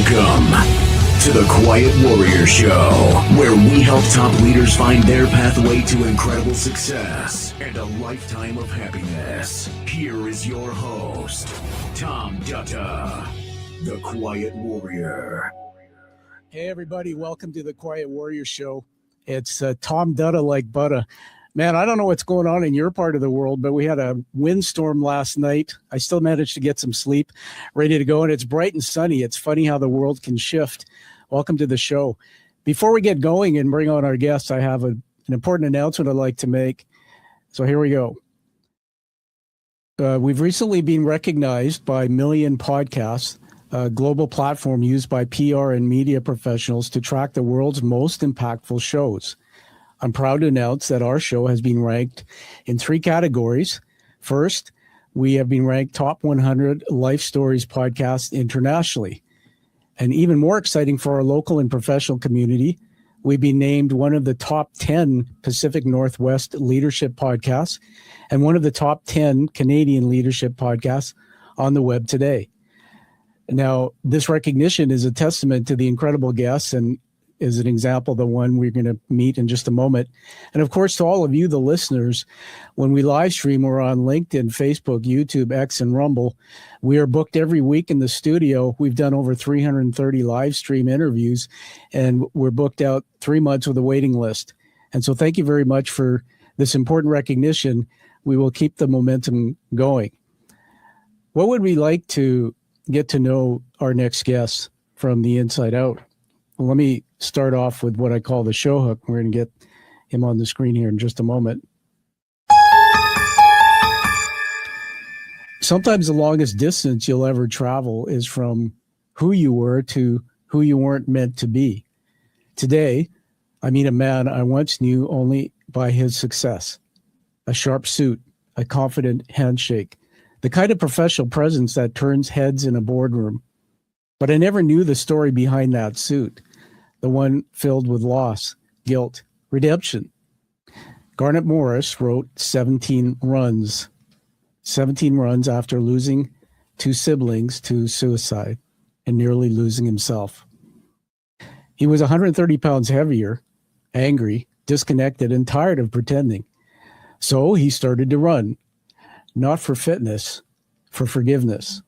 Welcome to the Quiet Warrior Show, where we help top leaders find their pathway to incredible success and a lifetime of happiness. Here is your host, Tom Dutta, the Quiet Warrior. Hey everybody, welcome to the Quiet Warrior Show. It's Tom Dutta like butter. Man, I don't know what's going on in your part of the world, but we had a windstorm last night. I still managed to get some sleep, ready to go, and it's bright and sunny. It's funny how the world can shift. Welcome to the show. Before we get going and bring on our guests, I have an important announcement I'd like to make. So here we go. We've recently been recognized by Million Podcasts, a global platform used by PR and media professionals to track the world's most impactful shows. I'm proud to announce that our show has been ranked in 3 categories. First, we have been ranked top 100 life stories podcast internationally. And even more exciting for our local and professional community, we've been named one of the top 10 Pacific Northwest leadership podcasts and one of the top 10 Canadian leadership podcasts on the web today. Now, this recognition is a testament to the incredible guests and is an example of the one we're going to meet in just a moment. And of course, to all of you, the listeners, when we live stream, we're on LinkedIn, Facebook, YouTube, X, and Rumble. We are booked every week in the studio. We've done over 330 live stream interviews, and we're booked out 3 months with a waiting list. And so thank you very much for this important recognition. We will keep the momentum going. What would we like to get to know our next guest from the inside out? Well, let me start off with what I call the show hook. We're going to get him on the screen here in just a moment. Sometimes the longest distance you'll ever travel is from who you were to who you weren't meant to be. Today, I meet a man I once knew only by his success. A sharp suit, a confident handshake, the kind of professional presence that turns heads in a boardroom. But I never knew the story behind that suit, the one filled with loss, guilt, redemption. Garnet Morris wrote 17 runs after losing 2 siblings to suicide and nearly losing himself. He was 130 pounds heavier, angry, disconnected, and tired of pretending. So he started to run, not for fitness, for forgiveness.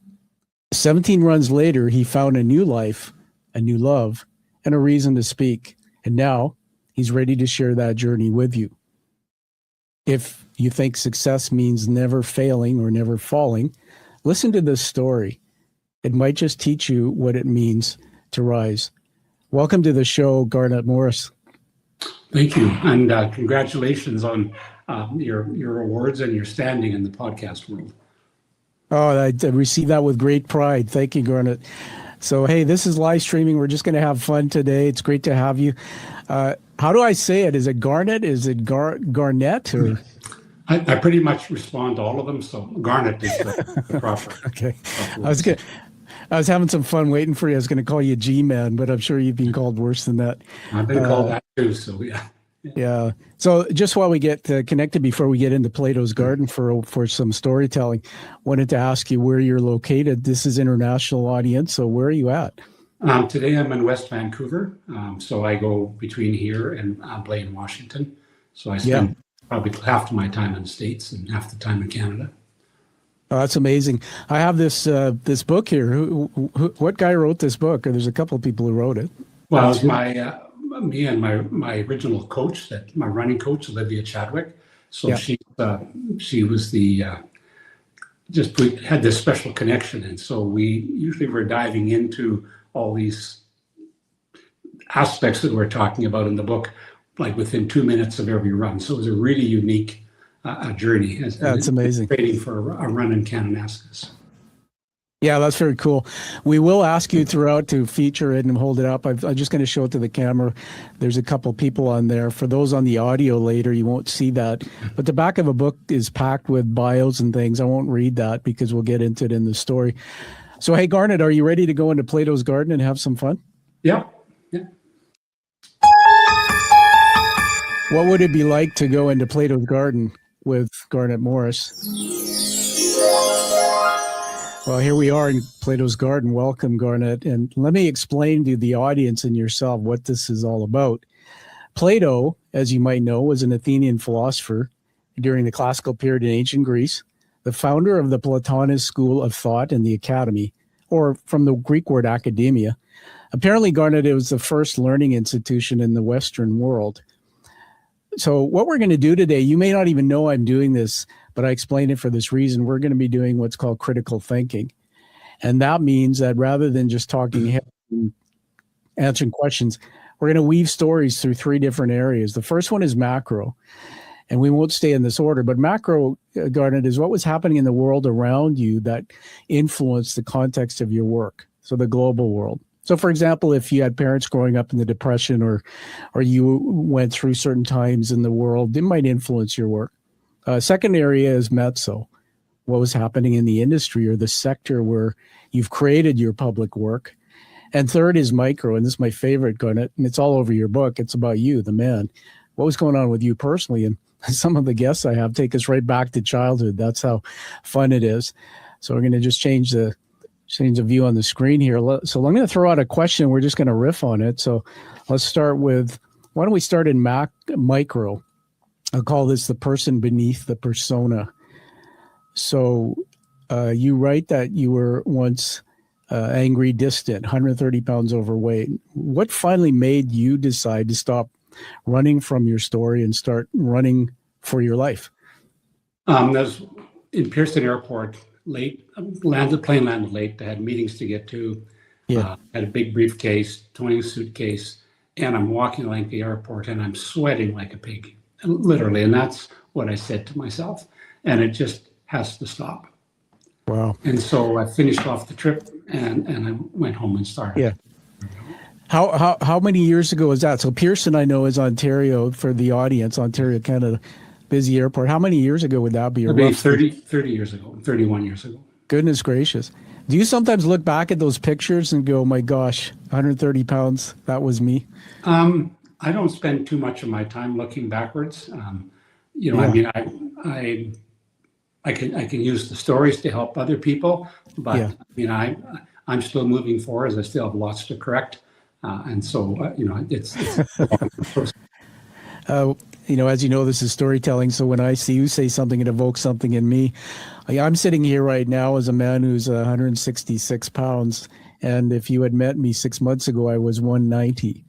17 runs later, he found a new life, a new love, and a reason to speak. And now he's ready to share that journey with you. If you think success means never failing or never falling, listen to this story. It might just teach you what it means to rise. Welcome to the show, Garnet Morris. Thank you, and congratulations on your awards and your standing in the podcast world. Oh, I received that with great pride. Thank you, Garnet. So, hey, this is live streaming. We're just going to have fun today. It's great to have you. How do I say it? Is it Garnet? Is it Garnet? Or? I pretty much respond to all of them, so Garnet is the proper. Okay. I was having some fun waiting for you. I was going to call you G-Man, but I'm sure you've been called worse than that. I've been called that too, so yeah. Yeah. So just while we get connected, before we get into Plato's Garden for some storytelling, wanted to ask you where you're located. This is international audience, so where are you at? Today I'm in West Vancouver, so I go between here and Blaine, Washington. So I spend probably half of my time in the States and half the time in Canada. Oh, that's amazing. I have this this book here. What guy wrote this book? Or there's a couple of people who wrote it. Well, it's me and my original coach, my running coach, Olivia Chadwick. So she was we had this special connection, and so we usually were diving into all these aspects that we're talking about in the book, like within 2 minutes of every run. So it was a really unique journey. That's amazing. Training for a run in Kananaskis. Yeah, that's very cool. We will ask you throughout to feature it and hold it up. I'm just going to show it to the camera. There's a couple people on there. For those on the audio later, you won't see that. But the back of a book is packed with bios and things. I won't read that because we'll get into it in the story. So, hey, Garnet, are you ready to go into Plato's Garden and have some fun? Yeah. What would it be like to go into Plato's Garden with Garnet Morris? Well, here we are in Plato's Garden. Welcome, Garnet. And let me explain to the audience and yourself what this is all about. Plato, as you might know, was an Athenian philosopher during the classical period in ancient Greece, the founder of the Platonist school of thought and the academy, or from the Greek word academia. Apparently, Garnet, it was the first learning institution in the Western world. So what we're going to do today, you may not even know I'm doing this, but I explained it for this reason. We're going to be doing what's called critical thinking. And that means that rather than just talking, answering questions, we're going to weave stories through three different areas. The first one is macro, and we won't stay in this order, but macro, Garnet, is what was happening in the world around you that influenced the context of your work, so the global world. So, for example, if you had parents growing up in the Depression or you went through certain times in the world, it might influence your work. Second area is mezzo, what was happening in the industry or the sector where you've created your public work. And third is micro, and this is my favorite, Garnet, and it's all over your book. It's about you, the man. What was going on with you personally? And some of the guests I have take us right back to childhood. That's how fun it is. So we're going to just change the view on the screen here. So I'm going to throw out a question. We're just going to riff on it. So let's start with, why don't we start in micro? I'll call this the person beneath the persona. So you write that you were once angry, distant, 130 pounds overweight. What finally made you decide to stop running from your story and start running for your life? That was in Pearson Airport, late, plane landed late. I had meetings to get to. Yeah. Had a big briefcase, towing a suitcase, and I'm walking like the airport and I'm sweating like a pig, literally. And that's what I said to myself. And it just has to stop. Wow. And so I finished off the trip and I went home and started. Yeah. How many years ago was that? So Pearson, I know, is Ontario for the audience, Ontario, Canada, busy airport. How many years ago would that be? Maybe 30 years ago, 31 years ago. Goodness gracious. Do you sometimes look back at those pictures and go, my gosh, 130 pounds, that was me? I don't spend too much of my time looking backwards. Yeah. I mean, I can use the stories to help other people, but Yeah. I mean, I'm still moving forward. I still have lots to correct. And so, it's a long process. As you know, this is storytelling. So when I see you say something, it evokes something in me. I'm sitting here right now as a man who's 166 pounds. And if you had met me 6 months ago, I was 190.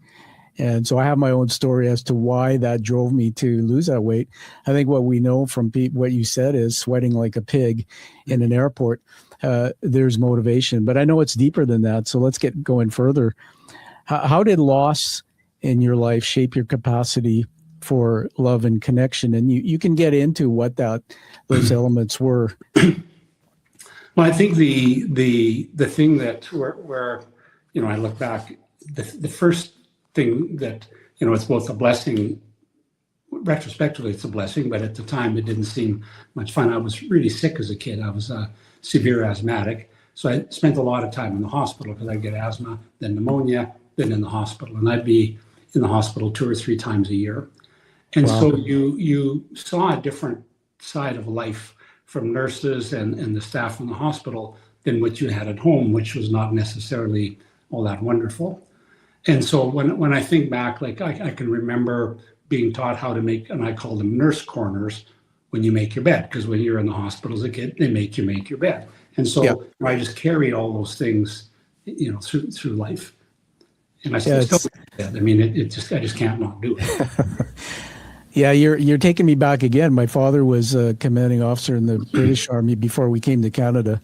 And so I have my own story as to why that drove me to lose that weight. I think what we know from what you said is sweating like a pig in an airport. There's motivation, but I know it's deeper than that. So let's get going further. How did loss in your life shape your capacity for love and connection? And you can get into what those elements were. Well, I think the thing that where I look back, the first thing that it's both a blessing. Retrospectively, it's a blessing, but at the time it didn't seem much fun. I was really sick as a kid. I was severe asthmatic, so I spent a lot of time in the hospital because I'd get asthma, then pneumonia, then in the hospital, and I'd be in the hospital 2 or 3 times a year. And Wow. so you saw a different side of life from nurses and the staff in the hospital than what you had at home, which was not necessarily all that wonderful. And so when I think back, like I can remember being taught how to make, and I call them nurse corners, when you make your bed, because when you're in the hospital as a kid, they make your bed. And so Yeah. I just carried all those things, through life. And I still I mean, I just can't not do it. Yeah, you're taking me back again. My father was a commanding officer in the British Army before we came to Canada,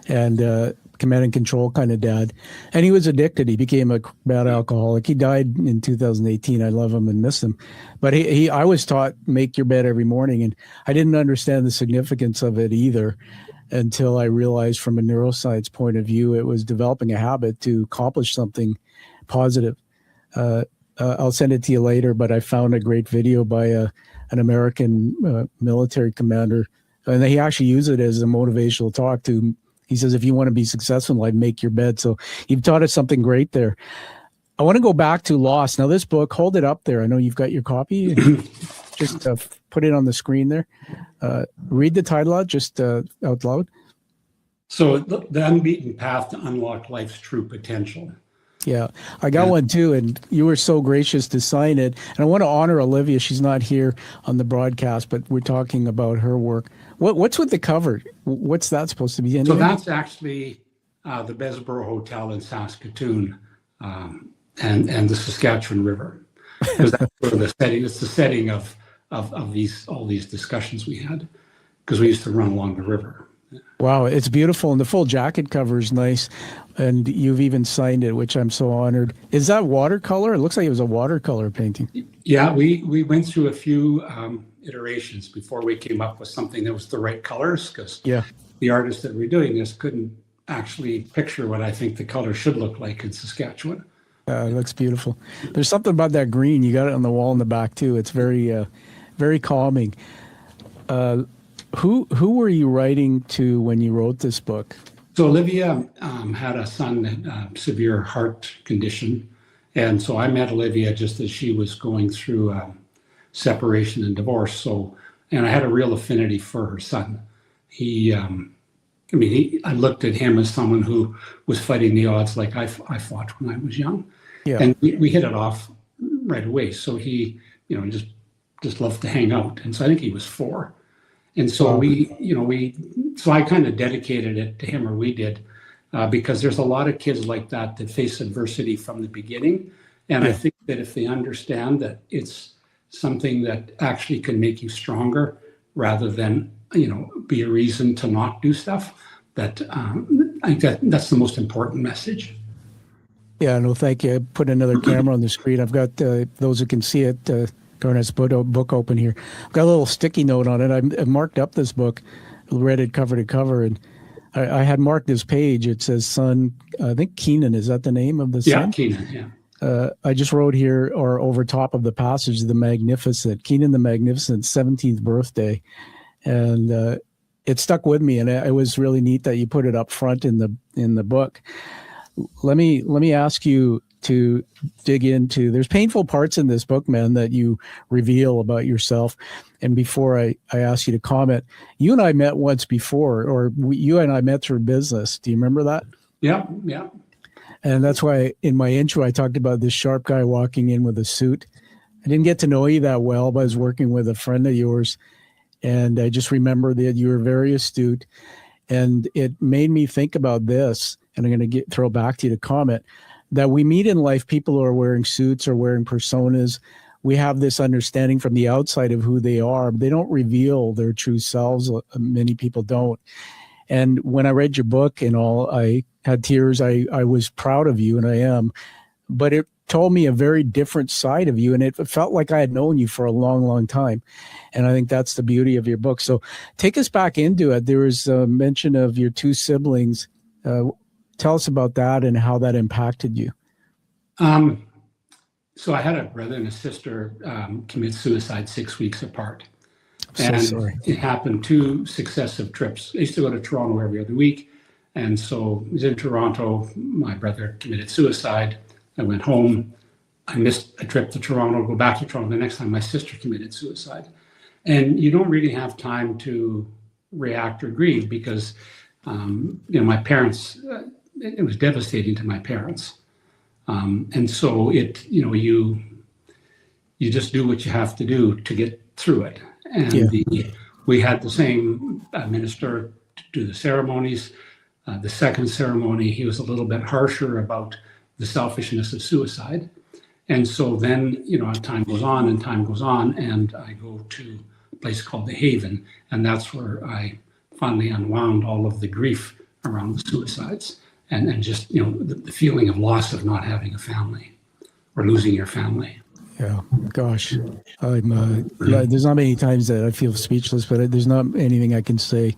and command and control kind of dad. And he was addicted. He became a bad alcoholic. He died in 2018. I love him and miss him. But I was taught make your bed every morning, and I didn't understand the significance of it either until I realized from a neuroscience point of view, it was developing a habit to accomplish something positive. I'll send it to you later, but I found a great video by an American military commander, and he actually used it as a motivational talk he says, if you want to be successful in life, make your bed. So you've taught us something great there. I want to go back to loss. Now this book, hold it up there. I know you've got your copy. Just put it on the screen there. Read the title out, just out loud. So the Unbeaten Path to Unlock Life's True Potential. Yeah, I got one too, and you were so gracious to sign it. And I want to honor Olivia. She's not here on the broadcast, but we're talking about her work. What's with the cover? What's that supposed to be? Anything? So that's actually the Besborough Hotel in Saskatoon and the Saskatchewan River. Because that's sort of the setting. It's the setting of all these discussions we had, because we used to run along the river. Wow, it's beautiful, and the full jacket cover is nice, and you've even signed it, which I'm so honored. Is that watercolor? It looks like it was a watercolor painting. Yeah, we went through a few iterations before we came up with something that was the right colors, because the artists that were doing this couldn't actually picture what I think the color should look like in Saskatchewan. It looks beautiful. There's something about that green. You got it on the wall in the back too. It's very, very calming. Who were you writing to when you wrote this book? So Olivia had a son with severe heart condition. And so I met Olivia just as she was going through separation and divorce. And I had a real affinity for her son. I looked at him as someone who was fighting the odds like I fought when I was young. Yeah. And we hit it off right away. So he, just loved to hang out. And so I think he was 4. And so so I kind of dedicated it to him, or we did, because there's a lot of kids like that face adversity from the beginning. And I think that if they understand that it's something that actually can make you stronger rather than, be a reason to not do stuff, that I think that's the most important message. Yeah, no, thank you. I put another camera on the screen. I've got those who can see it, Garnet's book open here. I've got a little sticky note on it. I marked up this book, read it cover to cover, and I had marked this page. It says son, I think Keenan, is that the name of the son? Yeah, Keenan, yeah. I just wrote here, or over top of the passage, the Magnificent, Keenan the Magnificent, 17th birthday. And it stuck with me, and it was really neat that you put it up front in the book. Let me ask you to dig into, there's painful parts in this book, man, that you reveal about yourself. And before I ask you to comment, you and I met once before, or you and I met through business. Do you remember that? Yeah. And that's why in my intro, I talked about this sharp guy walking in with a suit. I didn't get to know you that well, but I was working with a friend of yours. And I just remember that you were very astute. And it made me think about this, and I'm going to throw back to you to comment, that we meet in life people who are wearing suits or wearing personas. We have this understanding from the outside of who they are, but they don't reveal their true selves. Many people don't. And when I read your book and all, I had tears. I was proud of you, and I am. But it told me a very different side of you, and it felt like I had known you for a long, long time. And I think that's the beauty of your book. So take us back into it. There was a mention of your 2 siblings. Tell us about that and how that impacted you. So I had a brother and a sister commit suicide 6 weeks apart. I'm so sorry. It happened 2 successive trips. I used to go to Toronto every other week. And so I was in Toronto. My brother committed suicide. I went home. I missed a trip to Toronto, go back to Toronto. The next time my sister committed suicide. And you don't really have time to react or grieve because, my parents, it was devastating to my parents. And so you just do what you have to do to get through it. And we had the same minister to do the ceremonies. The second ceremony, he was a little bit harsher about the selfishness of suicide. And so then, time goes on, and I go to a place called The Haven, and that's where I finally unwound all of the grief around the suicides and just, the feeling of loss of not having a family or losing your family. Yeah, gosh, there's not many times that I feel speechless, but there's not anything I can say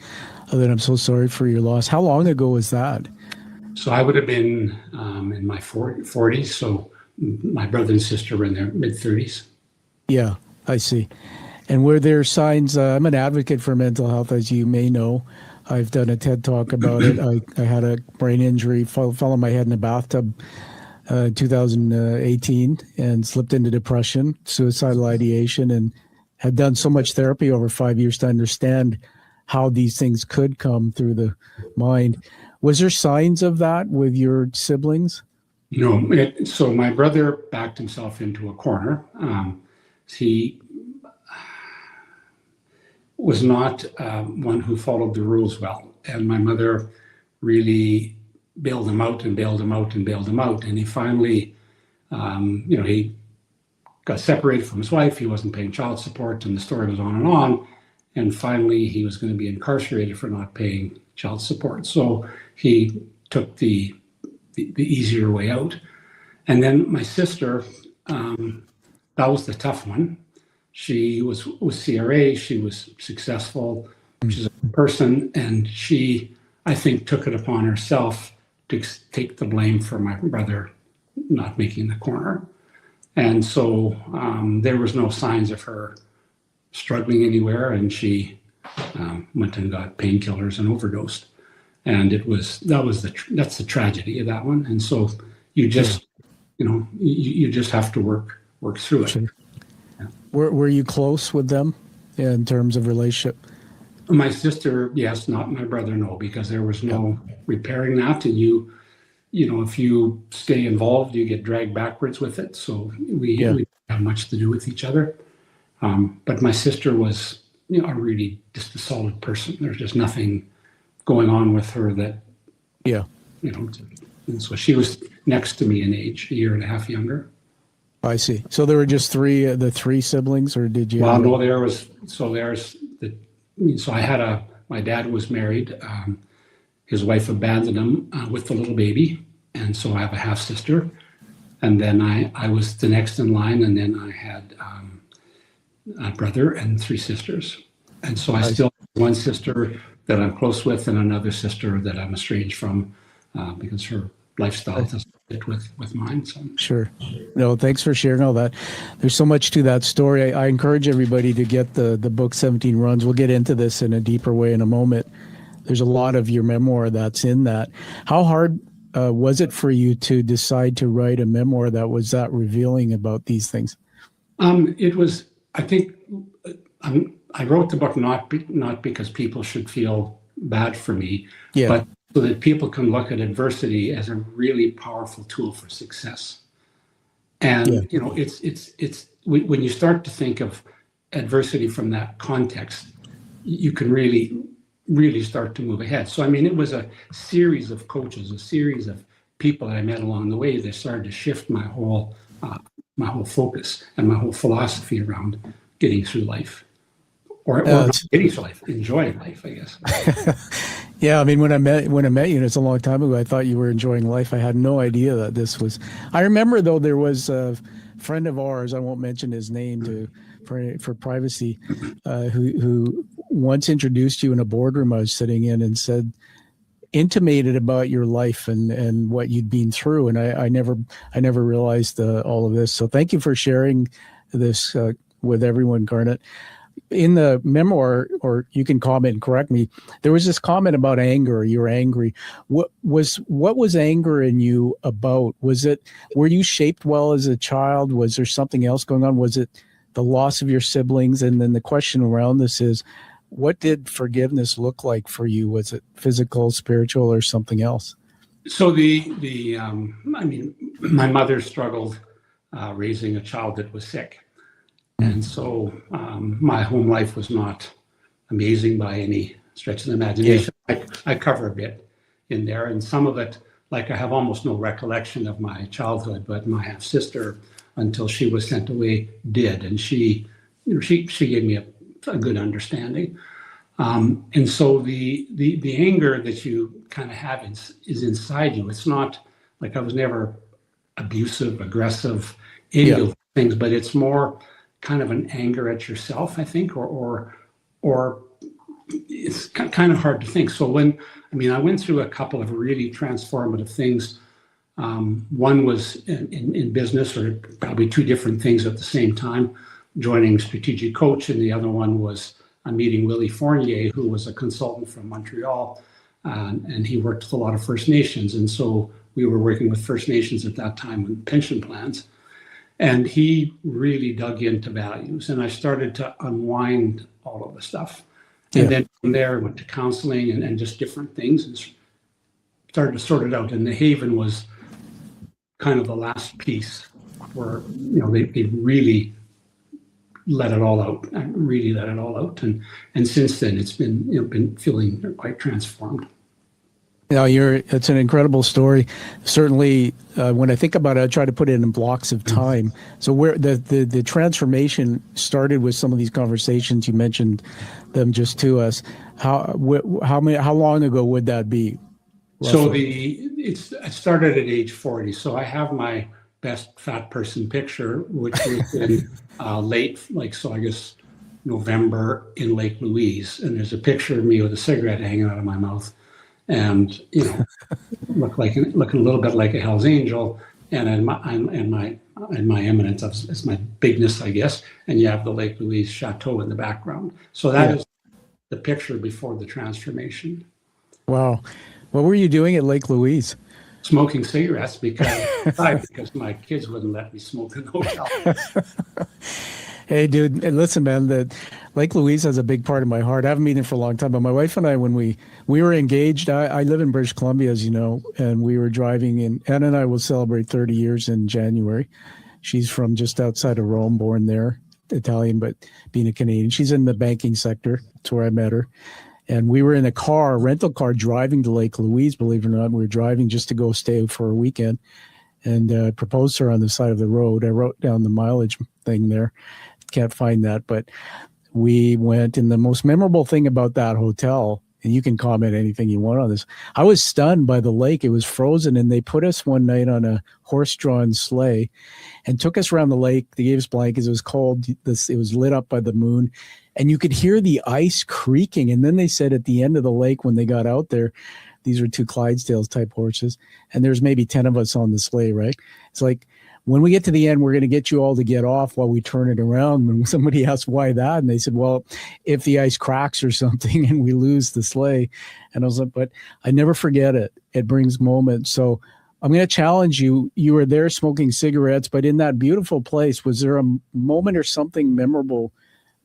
other than I'm so sorry for your loss. How long ago was that? So I would have been in my 40s. So my brother and sister were in their mid-30s. Yeah, I see. And were there signs? I'm an advocate for mental health, as you may know. I've done a TED Talk about it. I had a brain injury, fell on my head in a bathtub 2018 and slipped into depression, suicidal ideation, and had done so much therapy over 5 years to understand how these things could come through the mind. Was there signs of that with your siblings? No. So my brother backed himself into a corner. He was not one who followed the rules well. And my mother really bailed him out and bailed him out and bailed him out. And he finally, he got separated from his wife. He wasn't paying child support, and the story was on and on. And finally, he was going to be incarcerated for not paying child support. So he took the easier way out. And then my sister, that was the tough one. She was with CRA. She was successful. She's a person, and she, I think, took it upon herself to take the blame for my brother not making the corner. And so there was no signs of her struggling anywhere, and she went and got painkillers and overdosed. And that's the tragedy of that one. And so you just, you just have to work through it. Sure. Yeah. Were you close with them in terms of relationship? My sister, yes. Not my brother, no, because there was no repairing that. And if you stay involved, you get dragged backwards with it. So we didn't have much to do with each other. But my sister was, a really just a solid person. There's just nothing going on with her that, and so she was next to me in age, a year and a half younger. I see. So there were just the three siblings, or did you? Well, no, I had my dad was married. His wife abandoned him with the little baby. And so I have a half sister. And then I was the next in line. And then I had a brother and three sisters. And so I still have one sister that I'm close with and another sister that I'm estranged from because her lifestyle doesn't fit with mine. So. Sure. No, thanks for sharing all that. There's so much to that story. I encourage everybody to get the book 17 Runs. We'll get into this in a deeper way in a moment. There's a lot of your memoir that's in that. How hard was it for you to decide to write a memoir that was that revealing about these things? It was, I think, I wrote the book not because people should feel bad for me, but so that people can look at adversity as a really powerful tool for success. And it's when you start to think of adversity from that context, you can really start to move ahead. So, it was a series of coaches, a series of people that I met along the way that started to shift my whole focus and my whole philosophy around getting through life. Or not getting through life, enjoying life, I guess. Yeah, when I met you, and it's a long time ago, I thought you were enjoying life. I had no idea that this was. I remember though there was a friend of ours, I won't mention his name for privacy, who once introduced you in a boardroom I was sitting in and intimated about your life and what you'd been through, and I never realized all of this. So thank you for sharing this with everyone, Garnet. In the memoir, or you can comment and correct me, there was this comment about anger. You were angry. What was anger in you about? Were you shaped well as a child? Was there something else going on? Was it the loss of your siblings? And then the question around this is, what did forgiveness look like for you? Was it physical, spiritual, or something else? So my mother struggled raising a child that was sick. And so my home life was not amazing by any stretch of the imagination. I cover a bit in there, and some of it, like I have almost no recollection of my childhood, but my half sister, until she was sent away, did, and she gave me a good understanding. And so the anger that you kind of have is inside you. It's not like I was never abusive, aggressive, any of those things, but it's more kind of an anger at yourself, I think, or it's kind of hard to think. So I went through a couple of really transformative things. One was in business, or probably two different things at the same time, joining Strategic Coach, and the other one was meeting Willie Fournier, who was a consultant from Montreal, and he worked with a lot of First Nations. And so we were working with First Nations at that time with pension plans. And he really dug into values, and I started to unwind all of the stuff. And Yeah. then from there, I went to counseling and just different things and started to sort it out. And the Haven was kind of the last piece where, they really let it all out. I really let it all out. And since then, it's been feeling quite transformed. It's an incredible story. Certainly, when I think about it, I try to put it in blocks of time. So where the transformation started with some of these conversations, you mentioned them just to us. How long ago would that be? Roughly? So it started at age 40. So I have my best fat person picture, which was in I guess November in Lake Louise. And there's a picture of me with a cigarette hanging out of my mouth. And looking a little bit like a Hell's Angel, and my eminence is my bigness, I guess. And you have the Lake Louise Chateau in the background. So that is the picture before the transformation. Wow, what were you doing at Lake Louise? Smoking cigarettes because my kids wouldn't let me smoke in the hotel. Hey, dude, and listen, man, that Lake Louise has a big part of my heart. I haven't been there for a long time, but my wife and I, when we were engaged, I live in British Columbia, as you know, and we were driving in. Anna and I will celebrate 30 years in January. She's from just outside of Rome, born there, Italian, but being a Canadian. She's in the banking sector. That's where I met her. And we were in a rental car, driving to Lake Louise, believe it or not. We were driving just to go stay for a weekend, and proposed to her on the side of the road. I wrote down the mileage thing there. Can't find that, but we went, and the most memorable thing about that hotel, and you can comment anything you want on this, I was stunned by the lake. It was frozen, and they put us one night on a horse-drawn sleigh and took us around the lake. They gave us blankets. It was cold. It was lit up by the moon, and you could hear the ice creaking. And then they said at the end of the lake, when they got out there, these are two Clydesdales type horses, and there's maybe 10 of us on the sleigh, right? It's like, when we get to the end, we're going to get you all to get off while we turn it around. When somebody asked why that, and they said, well, if the ice cracks or something and we lose the sleigh. And I was like, but I never forget it. It brings moments. So I'm going to challenge you. You were there smoking cigarettes, but in that beautiful place, was there a moment or something memorable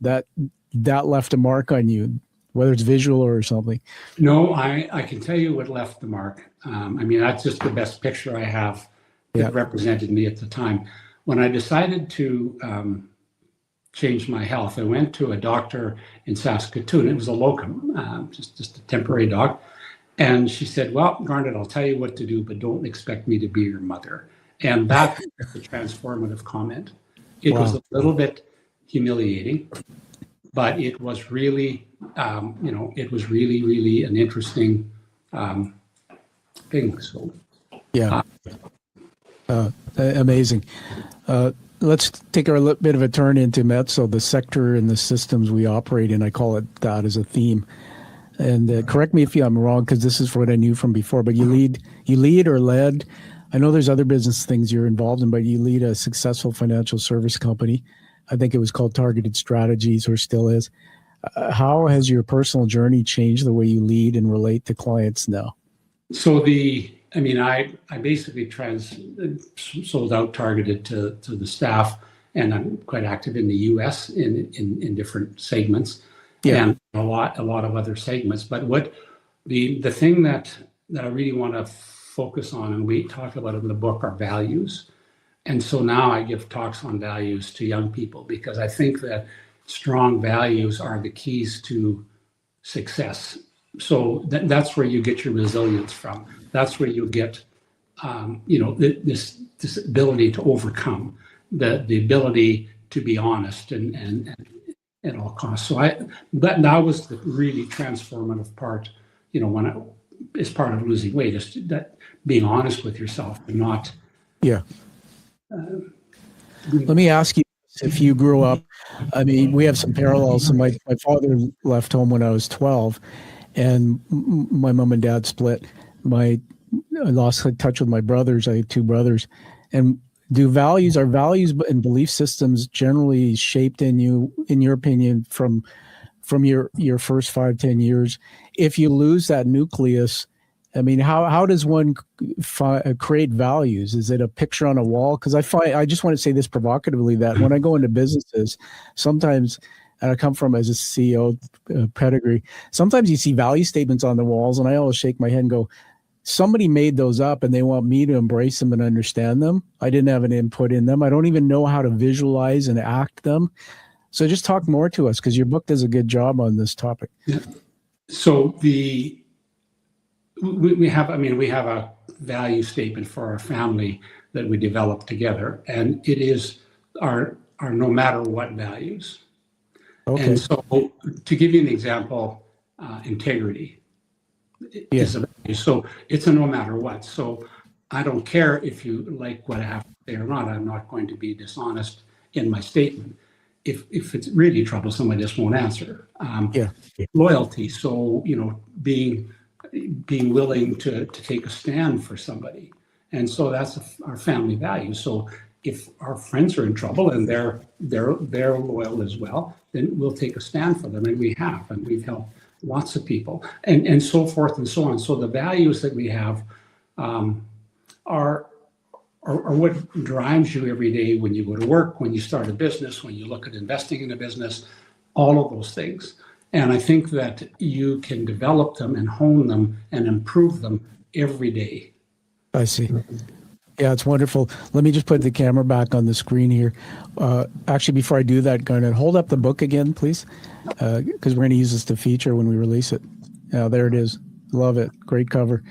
that left a mark on you, whether it's visual or something? No, I can tell you what left the mark. That's just the best picture I have that represented me at the time. When I decided to change my health, I went to a doctor in Saskatoon. It was a locum, just a temporary doc. And she said, well, Garnet, I'll tell you what to do, but don't expect me to be your mother. And that was a transformative comment. It was a little bit humiliating, but it was really, really an interesting thing. So, amazing. Let's take a bit of a turn into Mezzo, the sector and the systems we operate in. I call it that as a theme. And correct me if I'm wrong, because this is what I knew from before, but you lead or led. I know there's other business things you're involved in, but you lead a successful financial service company. I think it was called Targeted Strategies, or still is. How has your personal journey changed the way you lead and relate to clients now? So I basically sold out Targeted to the staff, and I'm quite active in the U.S. in different segments, and a lot of other segments. But what the thing that I really want to focus on, and we talk about in the book, are values. And so now I give talks on values to young people, because I think that strong values are the keys to success. So that's where you get your resilience from. That's where you get, this ability to overcome, the ability to be honest and at all costs. So that was the really transformative part, as part of losing weight, is that being honest with yourself and not. Yeah. Let me ask you, if you grew up, we have some parallels. So my father left home when I was 12, and my mom and dad split. I lost touch with my brothers. I had two brothers. And are values and belief systems generally shaped in you, in your opinion, from your first 5-10 years? If you lose that nucleus, how does one create values? Is it a picture on a wall? Because I just want to say this provocatively, that when I go into businesses, sometimes and I come from as a CEO pedigree. Sometimes you see value statements on the walls, and I always shake my head and go, somebody made those up and they want me to embrace them and understand them. I didn't have an input in them. I don't even know how to visualize and act them. So just talk more to us, because your book does a good job on this topic. Yeah. So we have a value statement for our family that we developed together, and it is our no matter what values. Okay. And so to give you an example, integrity is a value. So it's a no matter what. So I don't care if you like what I have to say or not. I'm not going to be dishonest in my statement. If it's really troublesome, I just won't answer. Loyalty. So, being willing to take a stand for somebody. And so that's our family value. So if our friends are in trouble and they're loyal as well, then we'll take a stand for them. And we have, and we've helped lots of people, and so forth and so on. So the values that we have are what drives you every day when you go to work, when you start a business, when you look at investing in a business, all of those things. And I think that you can develop them and hone them and improve them every day. I see. Yeah, it's wonderful. Let me just put the camera back on the screen here. Actually, before I do that, Garnet, hold up the book again, please, because we're going to use this to feature when we release it. Yeah, there it is. Love it. Great cover.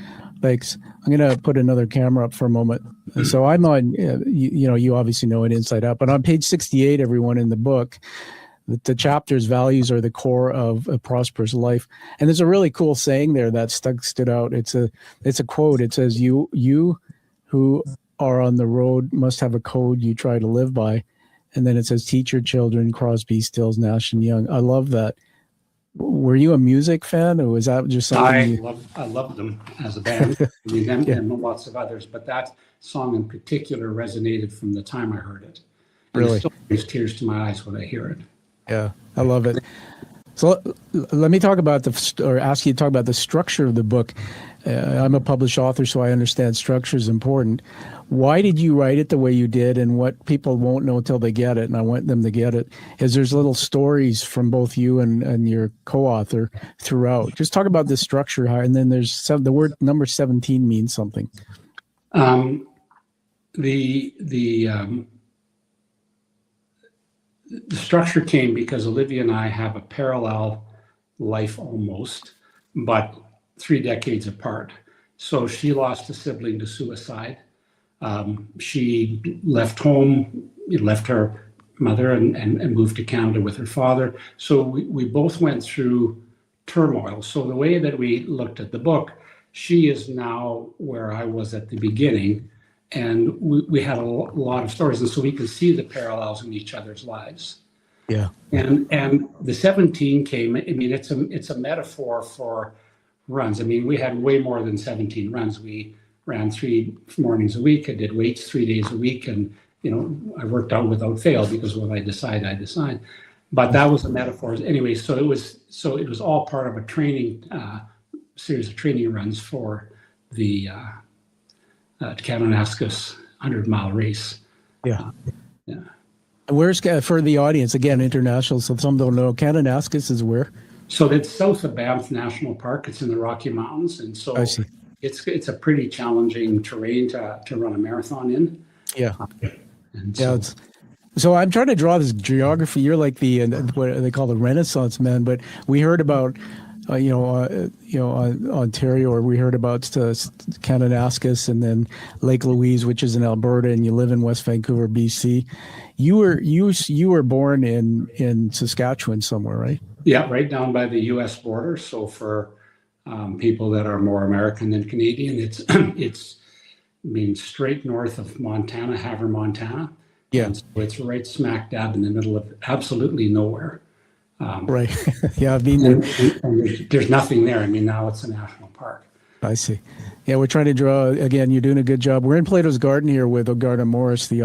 Thanks. I'm going to put another camera up for a moment. So I'm on, you obviously know it inside out, but on page 68, everyone, in the book, the chapter's values are the core of a prosperous life. And there's a really cool saying there that stood out. It's a quote. It says, you who are on the road must have a code you try to live by. And then it says, teach your children, Crosby, Stills, Nash and Young. I love that. Were you a music fan, or was that just something? I loved them as a band, and lots of others, but that song in particular resonated from the time I heard it. And really? It still brings tears to my eyes when I hear it. Yeah, I love it. So let me talk about ask you to talk about the structure of the book. I'm a published author, so I understand structure is important. Why did you write it the way you did? And what people won't know until they get it, and I want them to get it, is there's little stories from both you and your co-author throughout. Just talk about the structure, and then there's the word number 17 means something. The structure came because Olivia and I have a parallel life almost, but 3 decades apart. So she lost a sibling to suicide. She left home, left her mother and moved to Canada with her father. So we both went through turmoil. So the way that we looked at the book, she is now where I was at the beginning. And we had a lot of stories. And so we could see the parallels in each other's lives. Yeah. And the 17 came, it's a metaphor for runs. We had way more than 17 runs. We ran 3 mornings a week. I did weights 3 days a week. And, I worked out without fail, because when I decide, I decide. But that was a metaphor. Anyway, so it was all part of a training, series of training runs for the Kananaskis 100-mile race. Yeah. Where's, for the audience, again, international, so some don't know, Kananaskis is where? So that's south of Banff National Park. It's in the Rocky Mountains. And so I see. It's a pretty challenging terrain to run a marathon in. Yeah. And so I'm trying to draw this geography. You're like what they call the Renaissance man, but we heard about, Ontario, or we heard about Kananaskis, and then Lake Louise, which is in Alberta, and you live in West Vancouver, BC. You were born in Saskatchewan somewhere, right? Yeah, right down by the U.S. border. So for people that are more American than Canadian, it's straight north of Montana, Havre, Montana. Yeah. And so it's right smack dab in the middle of absolutely nowhere. Right. Yeah, I've been there. And there's nothing there. Now it's a national park. I see. Yeah, we're trying to draw, again, you're doing a good job. We're in Plato's Garden here with Garnet Morris, the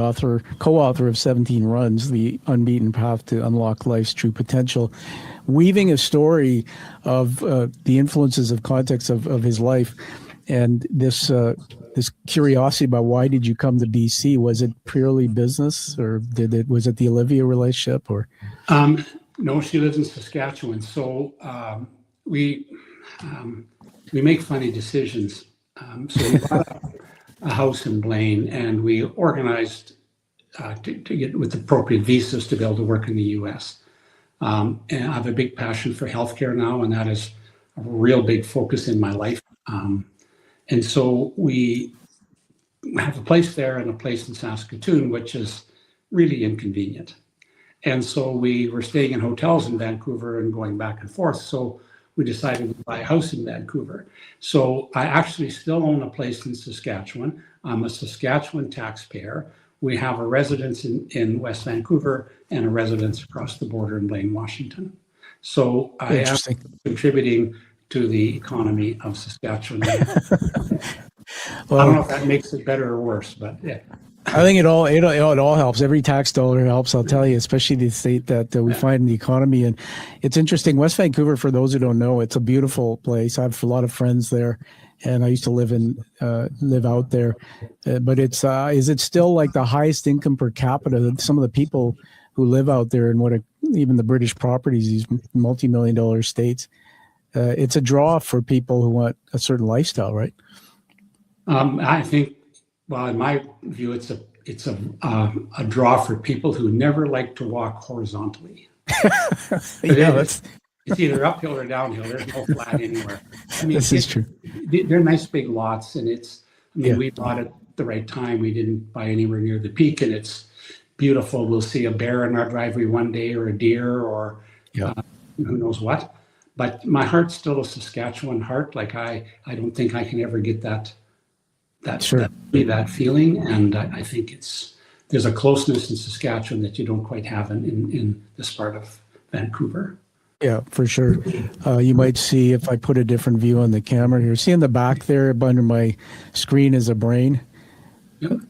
co-author of 17 Runs, The Unbeaten Path to Unlock Life's True Potential, weaving a story of the influences of context of his life. And this curiosity about why did you come to BC? Was it purely business, or was it the Olivia relationship, or? No, she lives in Saskatchewan. So we make funny decisions. So we bought a house in Blaine, and we organized to get with appropriate visas to be able to work in the U.S. And I have a big passion for healthcare now, and that is a real big focus in my life. And so we have a place there and a place in Saskatoon, which is really inconvenient. And so we were staying in hotels in Vancouver and going back and forth. So we decided to buy a house in Vancouver. So I actually still own a place in Saskatchewan. I'm a Saskatchewan taxpayer. We have a residence in West Vancouver and a residence across the border in Blaine, Washington. So I am contributing to the economy of Saskatchewan. Well, I don't know if that makes it better or worse, but yeah. I think it all helps. Every tax dollar helps, I'll tell you, especially the state that we find in the economy. And it's interesting. West Vancouver, for those who don't know, it's a beautiful place. I have a lot of friends there, and I used to live out there. But it's is it still like the highest income per capita? Some of the people who live out there and even the British properties, these multi-million-dollar states, it's a draw for people who want a certain lifestyle, right? I think, well, in my view, it's a draw for people who never like to walk horizontally. It's either uphill or downhill. There's no flat anywhere. I mean, this is true. They're nice big lots, and we bought it the right time. We didn't buy anywhere near the peak, and it's beautiful. We'll see a bear in our driveway one day, or a deer, or who knows what. But my heart's still a Saskatchewan heart. Like I don't think I can ever get that feeling, and I think there's a closeness in Saskatchewan that you don't quite have in this part of Vancouver. Yeah, for sure. You might see, if I put a different view on the camera here, see in the back there under my screen is a brain. Yep.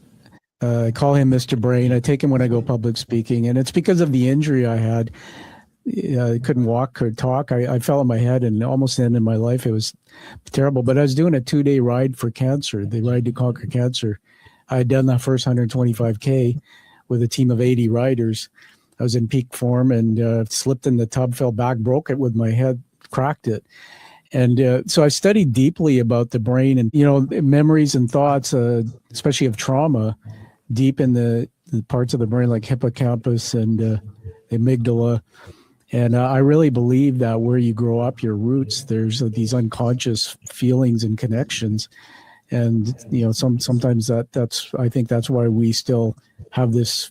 I call him Mr. Brain. I take him when I go public speaking, and it's because of the injury I had. I couldn't walk or talk. I fell on my head and almost ended my life. It was terrible. But I was doing a 2-day ride for cancer, the Ride to Conquer Cancer. I had done that first 125K with a team of 80 riders. I was in peak form and slipped in the tub, fell back, broke it with my head, cracked it. And so I studied deeply about the brain and, memories and thoughts, especially of trauma, deep in the parts of the brain like hippocampus and the amygdala. And I really believe that where you grow up, your roots, there's these unconscious feelings and connections. And, sometimes I think that's why we still have this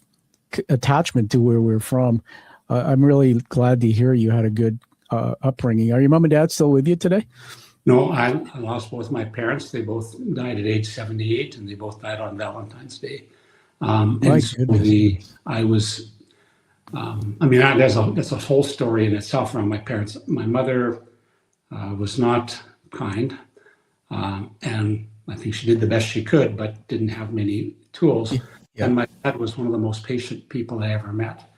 attachment to where we're from. I'm really glad to hear you had a good upbringing. Are your mom and dad still with you today? No, I lost both my parents. They both died at age 78, and they both died on Valentine's Day. That's a whole story in itself around my parents. My mother was not kind, and I think she did the best she could, but didn't have many tools. Yeah. And my dad was one of the most patient people I ever met.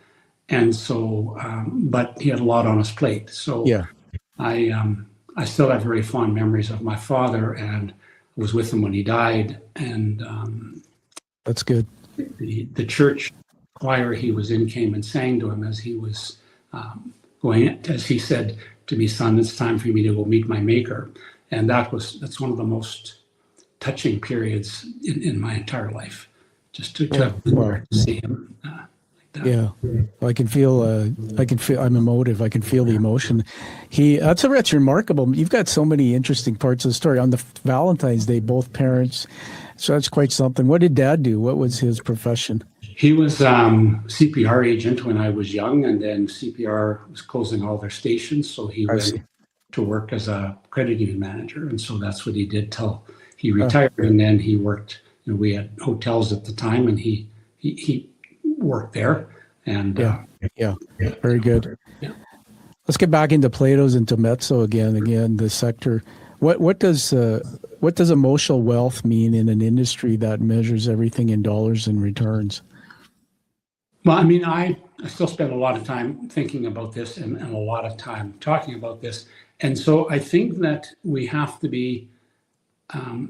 And so, but he had a lot on his plate. So I still have very fond memories of my father, and was with him when he died. And that's good. The church choir he was in came and sang to him as he was going, as he said to me, "Son, it's time for me to go meet my maker." And that's one of the most touching periods in my entire life, just to see him like that. Yeah, I can feel. I'm emotive. I can feel the emotion. That's remarkable. You've got so many interesting parts of the story. On the Valentine's Day, both parents. So that's quite something. What did Dad do? What was his profession? He was CPR agent when I was young, and then CPR was closing all their stations, so he went to work as a credit union manager, and so that's what he did till he retired. And then he worked. We had hotels at the time, and he worked there. And very good. Yeah. Let's get back into Plato's intermezzo again. The sector. What does emotional wealth mean in an industry that measures everything in dollars and returns? Well, I mean, I still spend a lot of time thinking about this and a lot of time talking about this. And so I think that we have to be, well,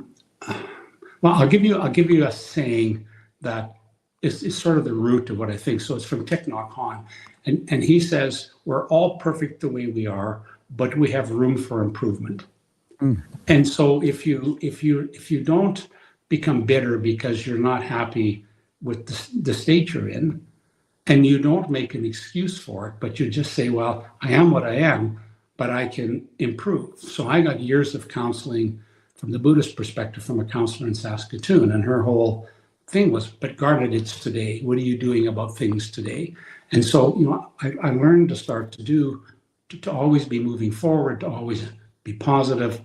I'll give you a saying that is sort of the root of what I think. So it's from Thich Nhat Hanh, and he says we're all perfect the way we are, but we have room for improvement. And so if you don't become bitter because you're not happy with the state you're in, and you don't make an excuse for it, but you just say, well, I am what I am, but I can improve. So I got years of counseling from the Buddhist perspective from a counselor in Saskatoon, and her whole thing was, but Garnet, it's today. What are you doing about things today? And so, I learned to start to always be moving forward, to always be positive,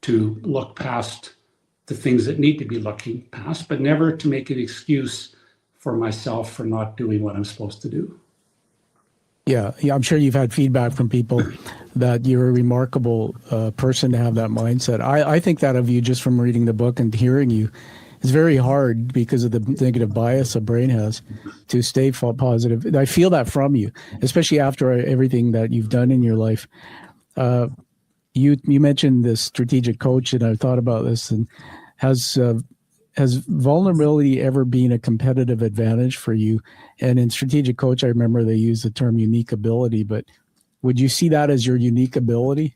to look past the things that need to be looking past, but never to make an excuse for myself for not doing what I'm supposed to do. Yeah, I'm sure you've had feedback from people that you're a remarkable person to have that mindset. I think that of you just from reading the book and hearing you. It's very hard because of the negative bias a brain has to stay positive. I feel that from you, especially after everything that you've done in your life. You mentioned this strategic coach, and I thought about this. And has vulnerability ever been a competitive advantage for you? And in strategic coach, I remember they use the term unique ability, but would you see that as your unique ability?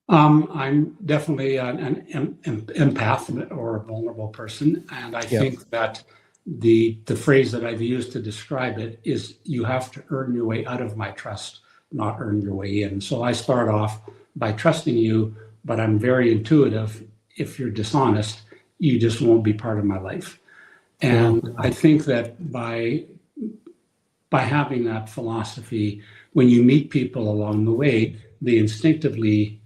I'm definitely an empath or a vulnerable person. And I think that the phrase that I've used to describe it is you have to earn your way out of my trust, not earn your way in. So I start off by trusting you, but I'm very intuitive. If you're dishonest, you just won't be part of my life. And I think that by having that philosophy, when you meet people along the way, they instinctively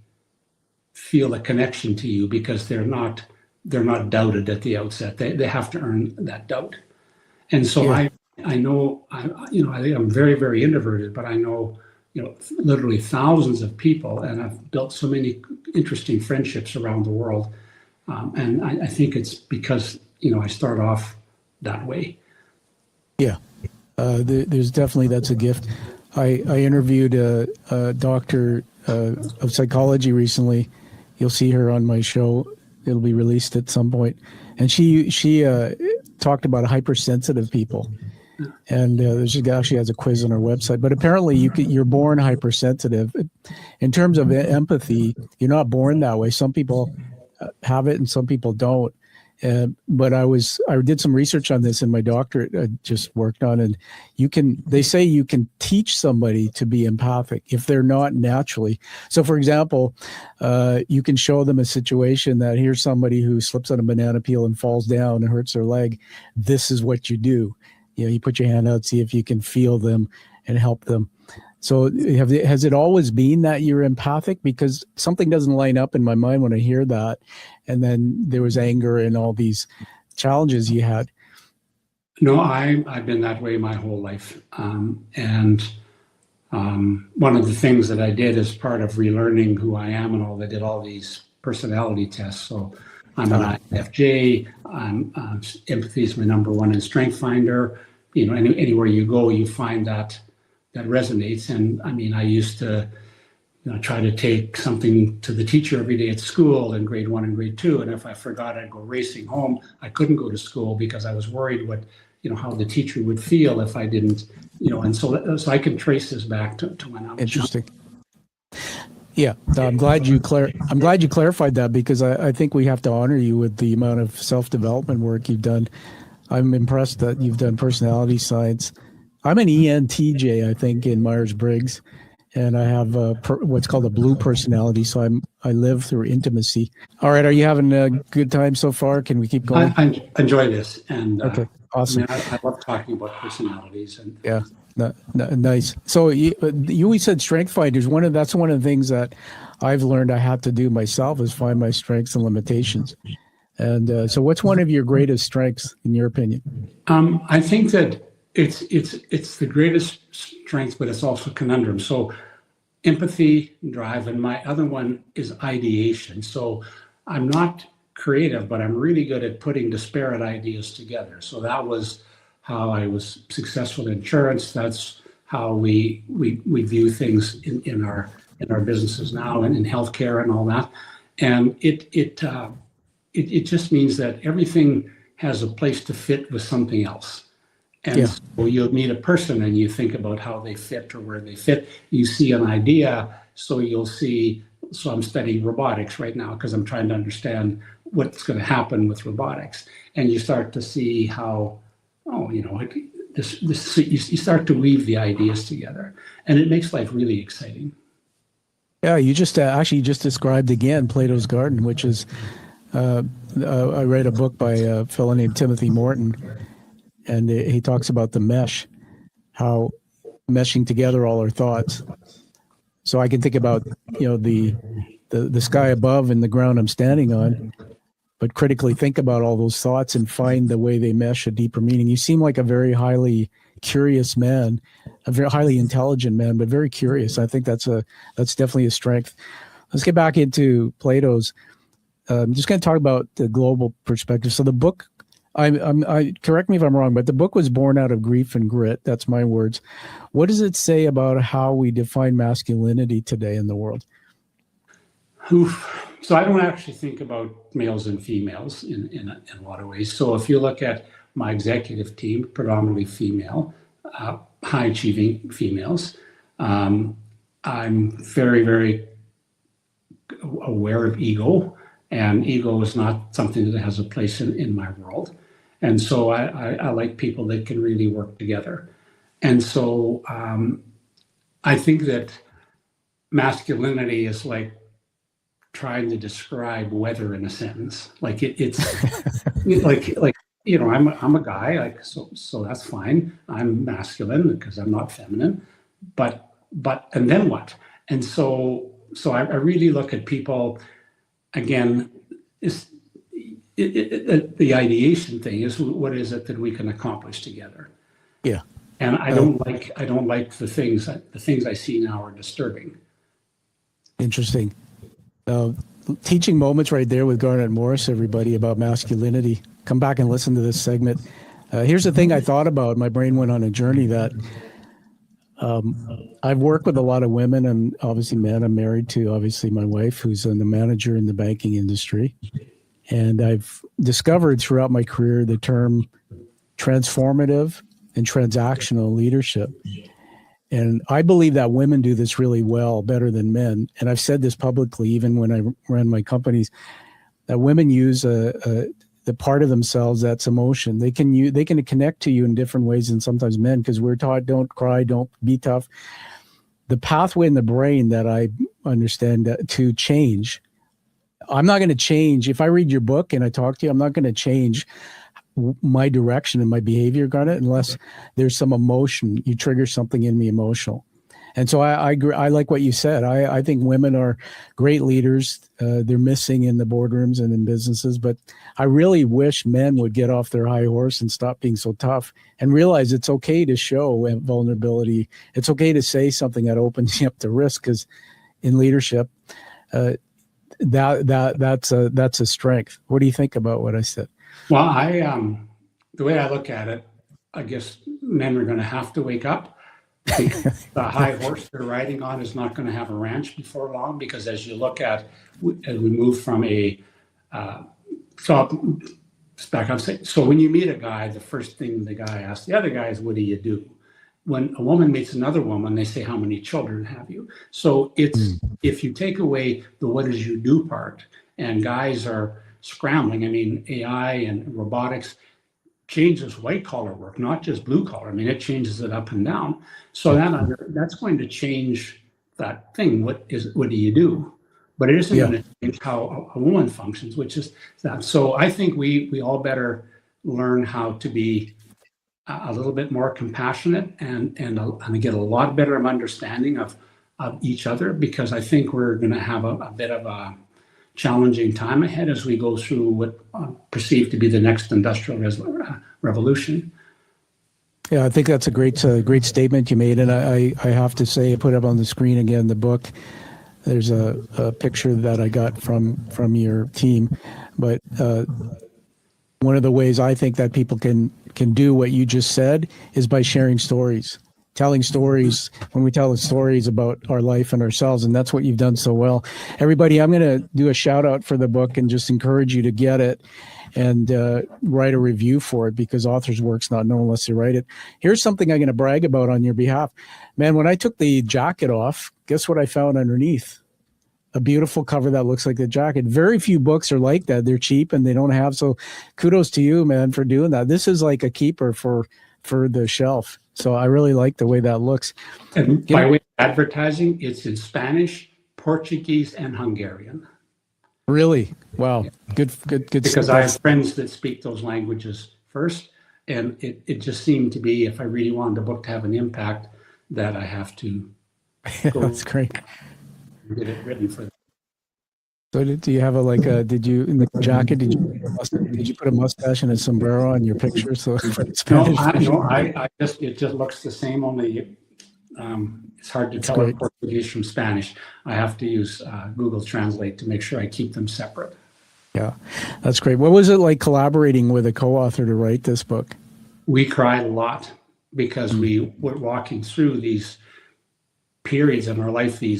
feel a connection to you because they're not doubted at the outset. They have to earn that doubt. And so I know I'm very, very introverted, but I know literally thousands of people, and I've built so many interesting friendships around the world. And I think it's because I start off that way. Yeah. There's definitely, that's a gift. I interviewed a doctor of psychology recently. You'll see her on my show. It'll be released at some point. And she talked about hypersensitive people. And she actually has a quiz on her website. But apparently you're born hypersensitive. In terms of empathy, you're not born that way. Some people have it and some people don't. But I did some research on this in my doctorate I just worked on, and they say you can teach somebody to be empathic if they're not naturally. So for example, you can show them a situation that here's somebody who slips on a banana peel and falls down and hurts their leg. This is what you do. You put your hand out, see if you can feel them and help them. So has it always been that you're empathic? Because something doesn't line up in my mind when I hear that. And then there was anger and all these challenges you had. No, I've been that way my whole life. And one of the things that I did as part of relearning who I am and all, I did all these personality tests. So I'm an INFJ. Empathy is my number one in Strength Finder. Anywhere you go, you find that resonates. And I mean, I used to try to take something to the teacher every day at school in grade 1 and grade 2. And if I forgot, I'd go racing home. I couldn't go to school because I was worried how the teacher would feel if I didn't, and so I can trace this back to when I was interesting. Yeah, I'm glad you clarified that, because I think we have to honor you with the amount of self-development work you've done. I'm impressed that you've done personality science. I'm an ENTJ, I think, in Myers-Briggs, and I have what's called a blue personality, so I live through intimacy. All right, are you having a good time so far? Can we keep going? I enjoy this, and okay, awesome. I love talking about personalities. And yeah, nice. So you always said Strength Finders. That's one of the things that I've learned I had to do myself is find my strengths and limitations. And so, what's one of your greatest strengths, in your opinion? I think that it's the greatest strength, but it's also conundrum. So empathy, drive, and my other one is ideation. So I'm not creative, but I'm really good at putting disparate ideas together. So that was how I was successful in insurance. That's how we view things in our businesses now and in healthcare and all that. And it just means that everything has a place to fit with something else. And Yeah. so you'll meet a person and you think about how they fit or where they fit. You see an idea, so you'll see. So I'm studying robotics right now because I'm trying to understand what's going to happen with robotics. And you start to see how, oh, you start to weave the ideas together, and it makes life really exciting. Yeah, you just actually just described again Plato's Garden, which is I read a book by a fellow named Timothy Morton, and he talks about the mesh, how meshing together all our thoughts. So I can think about the sky above and the ground I'm standing on, but critically think about all those thoughts and find the way they mesh a deeper meaning. You seem like a very highly curious man, a very highly intelligent man, but very curious. I think that's definitely a strength. Let's get back into Plato's. I'm just going to talk about the global perspective. So the book, I correct me if I'm wrong, but the book was born out of grief and grit. That's my words. What does it say about how we define masculinity today in the world? Oof. So I don't actually think about males and females in a lot of ways. So if you look at my executive team, predominantly female, high achieving females, I'm very, very aware of ego, and ego is not something that has a place in my world. And so I like people that can really work together. And so I think that masculinity is like trying to describe weather in a sentence. Like it's like I'm a guy, like so that's fine. I'm masculine because I'm not feminine, but and then what? And so I really look at people again. The ideation thing is, what is it that we can accomplish together? Yeah. And I don't like the things I see now are disturbing. Interesting. Teaching moments right there with Garnet Morris, everybody, about masculinity. Come back and listen to this segment. Here's the thing I thought about. My brain went on a journey that I've worked with a lot of women and obviously men. I'm married to obviously my wife, who's a manager in the banking industry. And I've discovered throughout my career the term transformative and transactional leadership. And I believe that women do this really well, better than men. And I've said this publicly, even when I ran my companies, that women use the part of themselves that's emotion. They can connect to you in different ways than sometimes men, because we're taught don't cry, don't be tough. The pathway in the brain that I understand to change, I'm not going to change. If I read your book and I talk to you, I'm not going to change my direction and my behavior, Garnet, unless there's some emotion. You trigger something in me emotional. And so I agree. I like what you said. I think women are great leaders. They're missing in the boardrooms and in businesses. But I really wish men would get off their high horse and stop being so tough and realize it's okay to show vulnerability. It's okay to say something that opens you up to risk, because in leadership, that's a strength. What do you think about what I said? Well, the way I look at it, I guess men are going to have to wake up. The high horse they're riding on is not going to have a ranch before long, because as you look at, as we move from so when you meet a guy, the first thing the guy asks the other guy is, what do you do? When a woman meets another woman, they say, how many children have you? So if you take away the what does you do part, and guys are scrambling, I mean, AI and robotics changes white collar work, not just blue collar. I mean, it changes it up and down. So that's going to change that thing. What do you do? But it isn't going to change how a woman functions, which is that. So I think we all better learn how to be a little bit more compassionate and get a lot better of understanding of each other, because I think we're going to have a bit of a challenging time ahead as we go through what perceived to be the next industrial revolution. Yeah, I think that's a great statement you made. And I have to say, I put up on the screen again, the book, there's a picture that I got from your team. But one of the ways I think that people can do what you just said is by sharing stories. telling stories when we tell the stories about our life and ourselves. And that's what you've done so well. Everybody, I'm going to do a shout out for the book and just encourage you to get it and write a review for it, because author's work's not known unless you write it. Here's something I'm going to brag about on your behalf. Man, when I took the jacket off, guess what I found underneath? A beautiful cover that looks like the jacket. Very few books are like that. They're cheap and they don't have. So kudos to you, man, for doing that. This is like a keeper for the shelf. So I really like the way that looks. And by way of advertising, it's in Spanish, Portuguese, and Hungarian. Really? Wow. Yeah. Good. Because I have friends that speak those languages first, and it just seemed to be, if I really wanted a book to have an impact, that I have to go. That's great. Get it written for them. So do you have did you, in the jacket, did you put a mustache and a sombrero on your picture? So it just looks the same, only it's hard to tell Portuguese from Spanish. I have to use Google Translate to make sure I keep them separate. Yeah, that's great. What was it like collaborating with a co-author to write this book? We cried a lot because we were walking through these periods in our life, the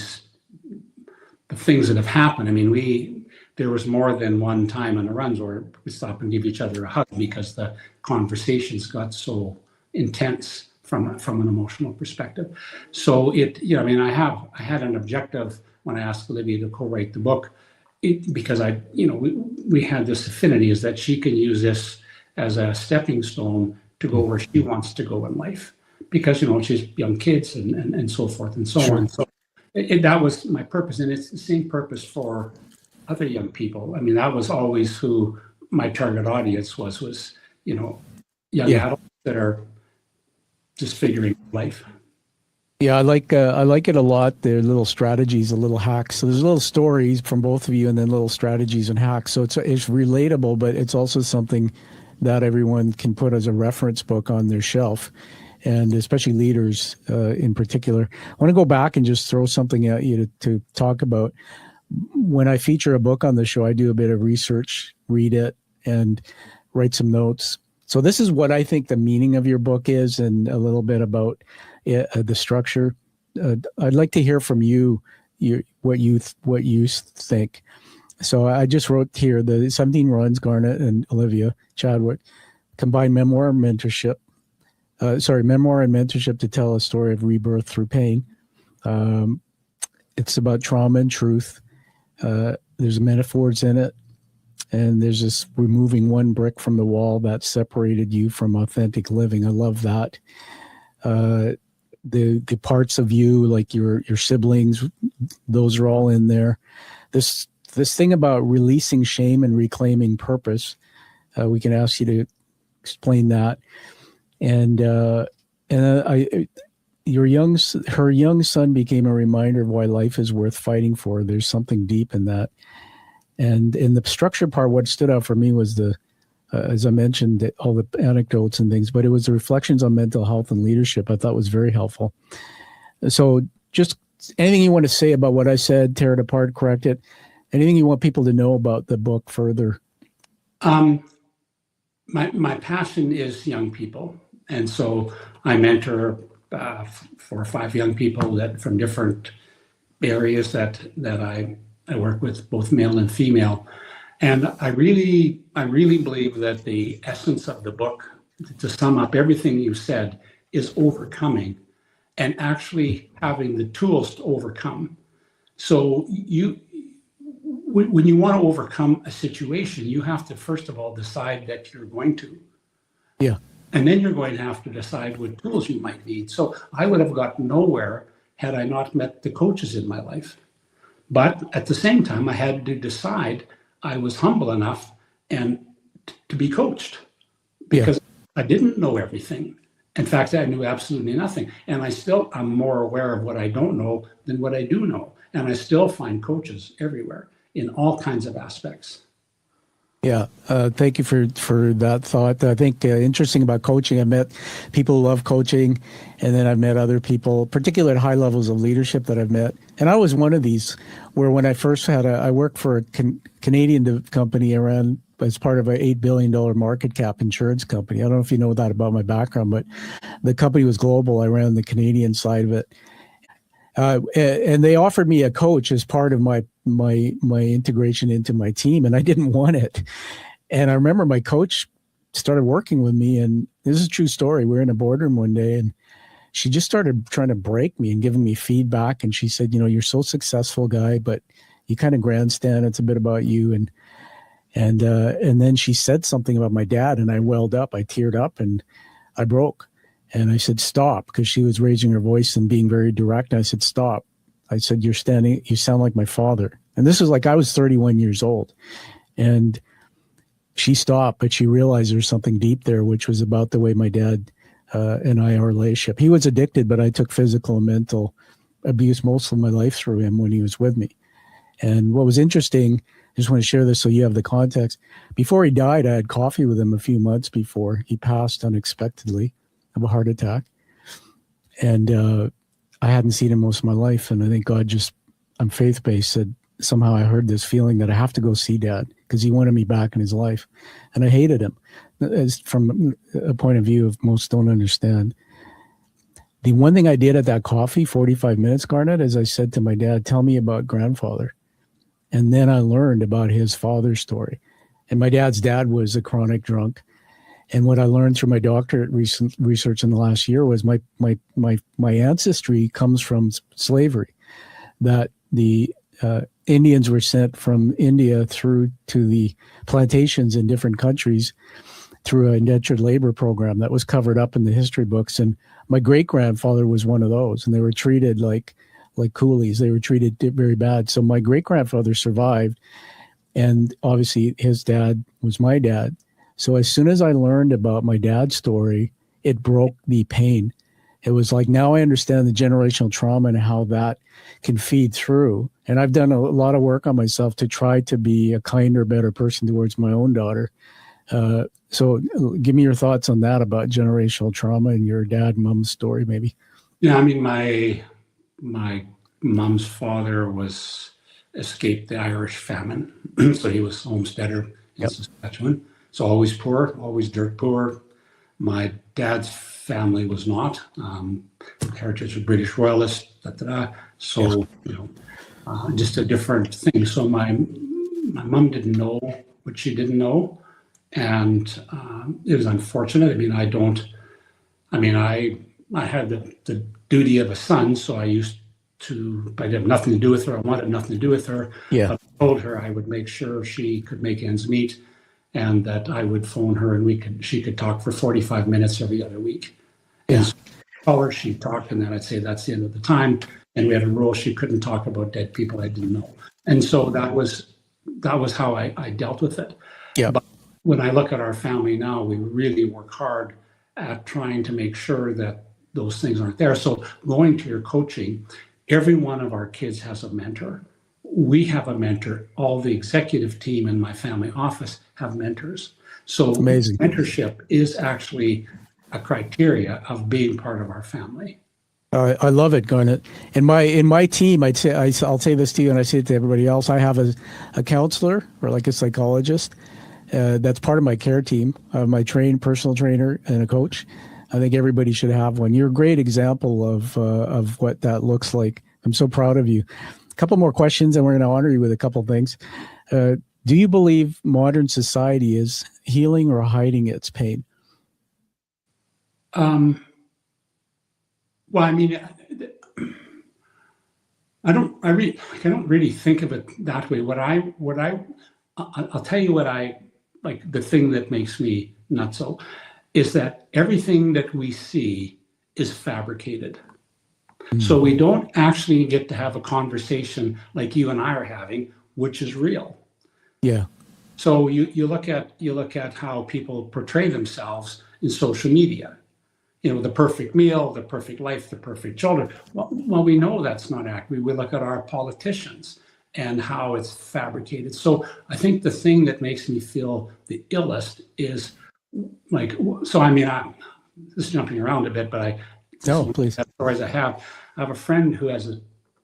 things that have happened. I mean, there was more than one time in the runs where we stop and give each other a hug because the conversations got so intense from an emotional perspective. So I had an objective when I asked Olivia to co-write the book, because we had this affinity, is that she can use this as a stepping stone to go where she wants to go in life, because she's young kids and so forth and so on. So that was my purpose, and it's the same purpose for other young people. I mean, that was always who my target audience was young adults that are just figuring life. Yeah, I like it a lot. There are little strategies, a little hacks. So there's little stories from both of you, and then little strategies and hacks. So it's relatable, but it's also something that everyone can put as a reference book on their shelf, and especially leaders in particular. I want to go back and just throw something at you to talk about. When I feature a book on the show, I do a bit of research, read it, and write some notes. So this is what I think the meaning of your book is, and a little bit about the structure. I'd like to hear from you, what you think. So I just wrote here, the 17 runs, Garnet and Olivia Chadwick combine memoir and mentorship to tell a story of rebirth through pain. It's about trauma and truth. There's metaphors in it. And there's this removing one brick from the wall that separated you from authentic living. I love that. The parts of you, like your siblings, those are all in there. This thing about releasing shame and reclaiming purpose, we can ask you to explain that. And her young son became a reminder of why life is worth fighting for. There's something deep in that. And in the structure part, what stood out for me was as I mentioned, all the anecdotes and things, but it was the reflections on mental health and leadership I thought was very helpful. So just anything you want to say about what I said, tear it apart, correct it, anything you want people to know about the book further? My passion is young people. And so I mentor 4 or 5 young people that from different areas that I work with, both male and female. And I really believe that the essence of the book, to sum up everything you said, is overcoming and actually having the tools to overcome. So when you want to overcome a situation, you have to, first of all, decide that you're going to. Yeah. And then you're going to have to decide what tools you might need. So I would have got nowhere had I not met the coaches in my life. But at the same time, I had to decide I was humble enough and to be coached, because I didn't know everything. In fact, I knew absolutely nothing. And I'm more aware of what I don't know than what I do know. And I still find coaches everywhere in all kinds of aspects. Yeah, thank you for that thought. I think interesting about coaching, I've met people who love coaching, and then I've met other people, particularly at high levels of leadership that I've met. And I was one of these where when I first I worked for a Canadian company around as part of an $8 billion market cap insurance company. I don't know if you know that about my background, but the company was global. I ran the Canadian side of it. And they offered me a coach as part of my integration into my team, and I didn't want it. And I remember my coach started working with me, and this is a true story. We were in a boardroom one day, and she just started trying to break me and giving me feedback. And she said, "You're so successful, guy, but you kind of grandstand. It's a bit about you." And then she said something about my dad, and I welled up, I teared up, and I broke. And I said, "Stop," because she was raising her voice and being very direct. I said, "Stop." I said, you sound like my father." And this was like, I was 31 years old. And she stopped, but she realized there's something deep there, which was about the way my dad and I, our relationship. He was addicted, but I took physical and mental abuse most of my life through him when he was with me. And what was interesting, I just want to share this so you have the context. Before he died, I had coffee with him a few months before he passed unexpectedly of a heart attack. And I hadn't seen him most of my life. And I think God I'm faith-based, said, somehow I heard this feeling that I have to go see Dad because he wanted me back in his life. And I hated him, as from a point of view of most don't understand. The one thing I did at that coffee, 45 minutes, Garnet, is I said to my dad, "Tell me about grandfather." And then I learned about his father's story. And my dad's dad was a chronic drunk. And what I learned through my doctorate research in the last year was my ancestry comes from slavery, that the Indians were sent from India through to the plantations in different countries through an indentured labor program that was covered up in the history books. And my great-grandfather was one of those, and they were treated like coolies. They were treated very bad. So my great-grandfather survived, and obviously his dad was my dad. So as soon as I learned about my dad's story, it broke the pain. It was like, now I understand the generational trauma and how that can feed through. And I've done a lot of work on myself to try to be a kinder, better person towards my own daughter. So give me your thoughts on that about generational trauma and your dad and mom's story, maybe. Yeah, I mean, my mom's father escaped the Irish famine. So he was homesteader in Saskatchewan. So always poor, always dirt poor. My dad's family was not. Heritage of British royalists, So, just a different thing. So my mom didn't know what she didn't know. And it was unfortunate. I had the duty of a son, so I had nothing to do with her. I wanted nothing to do with her. Yeah. I told her I would make sure she could make ends meet, and that I would phone her and she could talk for 45 minutes every other week. Yeah. And so I'd call her, she'd talk, and then I'd say that's the end of the time. And we had a rule, she couldn't talk about dead people I didn't know. And so that was how I dealt with it. Yeah. But when I look at our family now, we really work hard at trying to make sure that those things aren't there. So going to your coaching, every one of our kids has a mentor. We have a mentor. All the executive team in my family office have mentors. So amazing. Mentorship is actually a criteria of being part of our family. I love it, Garnet. In my team, I'll say this to you, and I say it to everybody else. I have a counselor or like a psychologist. That's part of my care team. My personal trainer and a coach. I think everybody should have one. You're a great example of what that looks like. I'm so proud of you. A couple more questions, and we're going to honor you with a couple things. Do you believe modern society is healing or hiding its pain? Well, I mean, I don't really think of it that way. I'll tell you what I like. The thing that makes me nutso is that everything that we see is fabricated. So we don't actually get to have a conversation like you and I are having, which is real. Yeah. So you look at how people portray themselves in social media. The perfect meal, the perfect life, the perfect children. Well, we know that's not accurate. We look at our politicians, and how it's fabricated. So I think the thing that makes me feel the illest is like, so I mean, I'm just jumping around a bit, but No, please. stories I have a friend who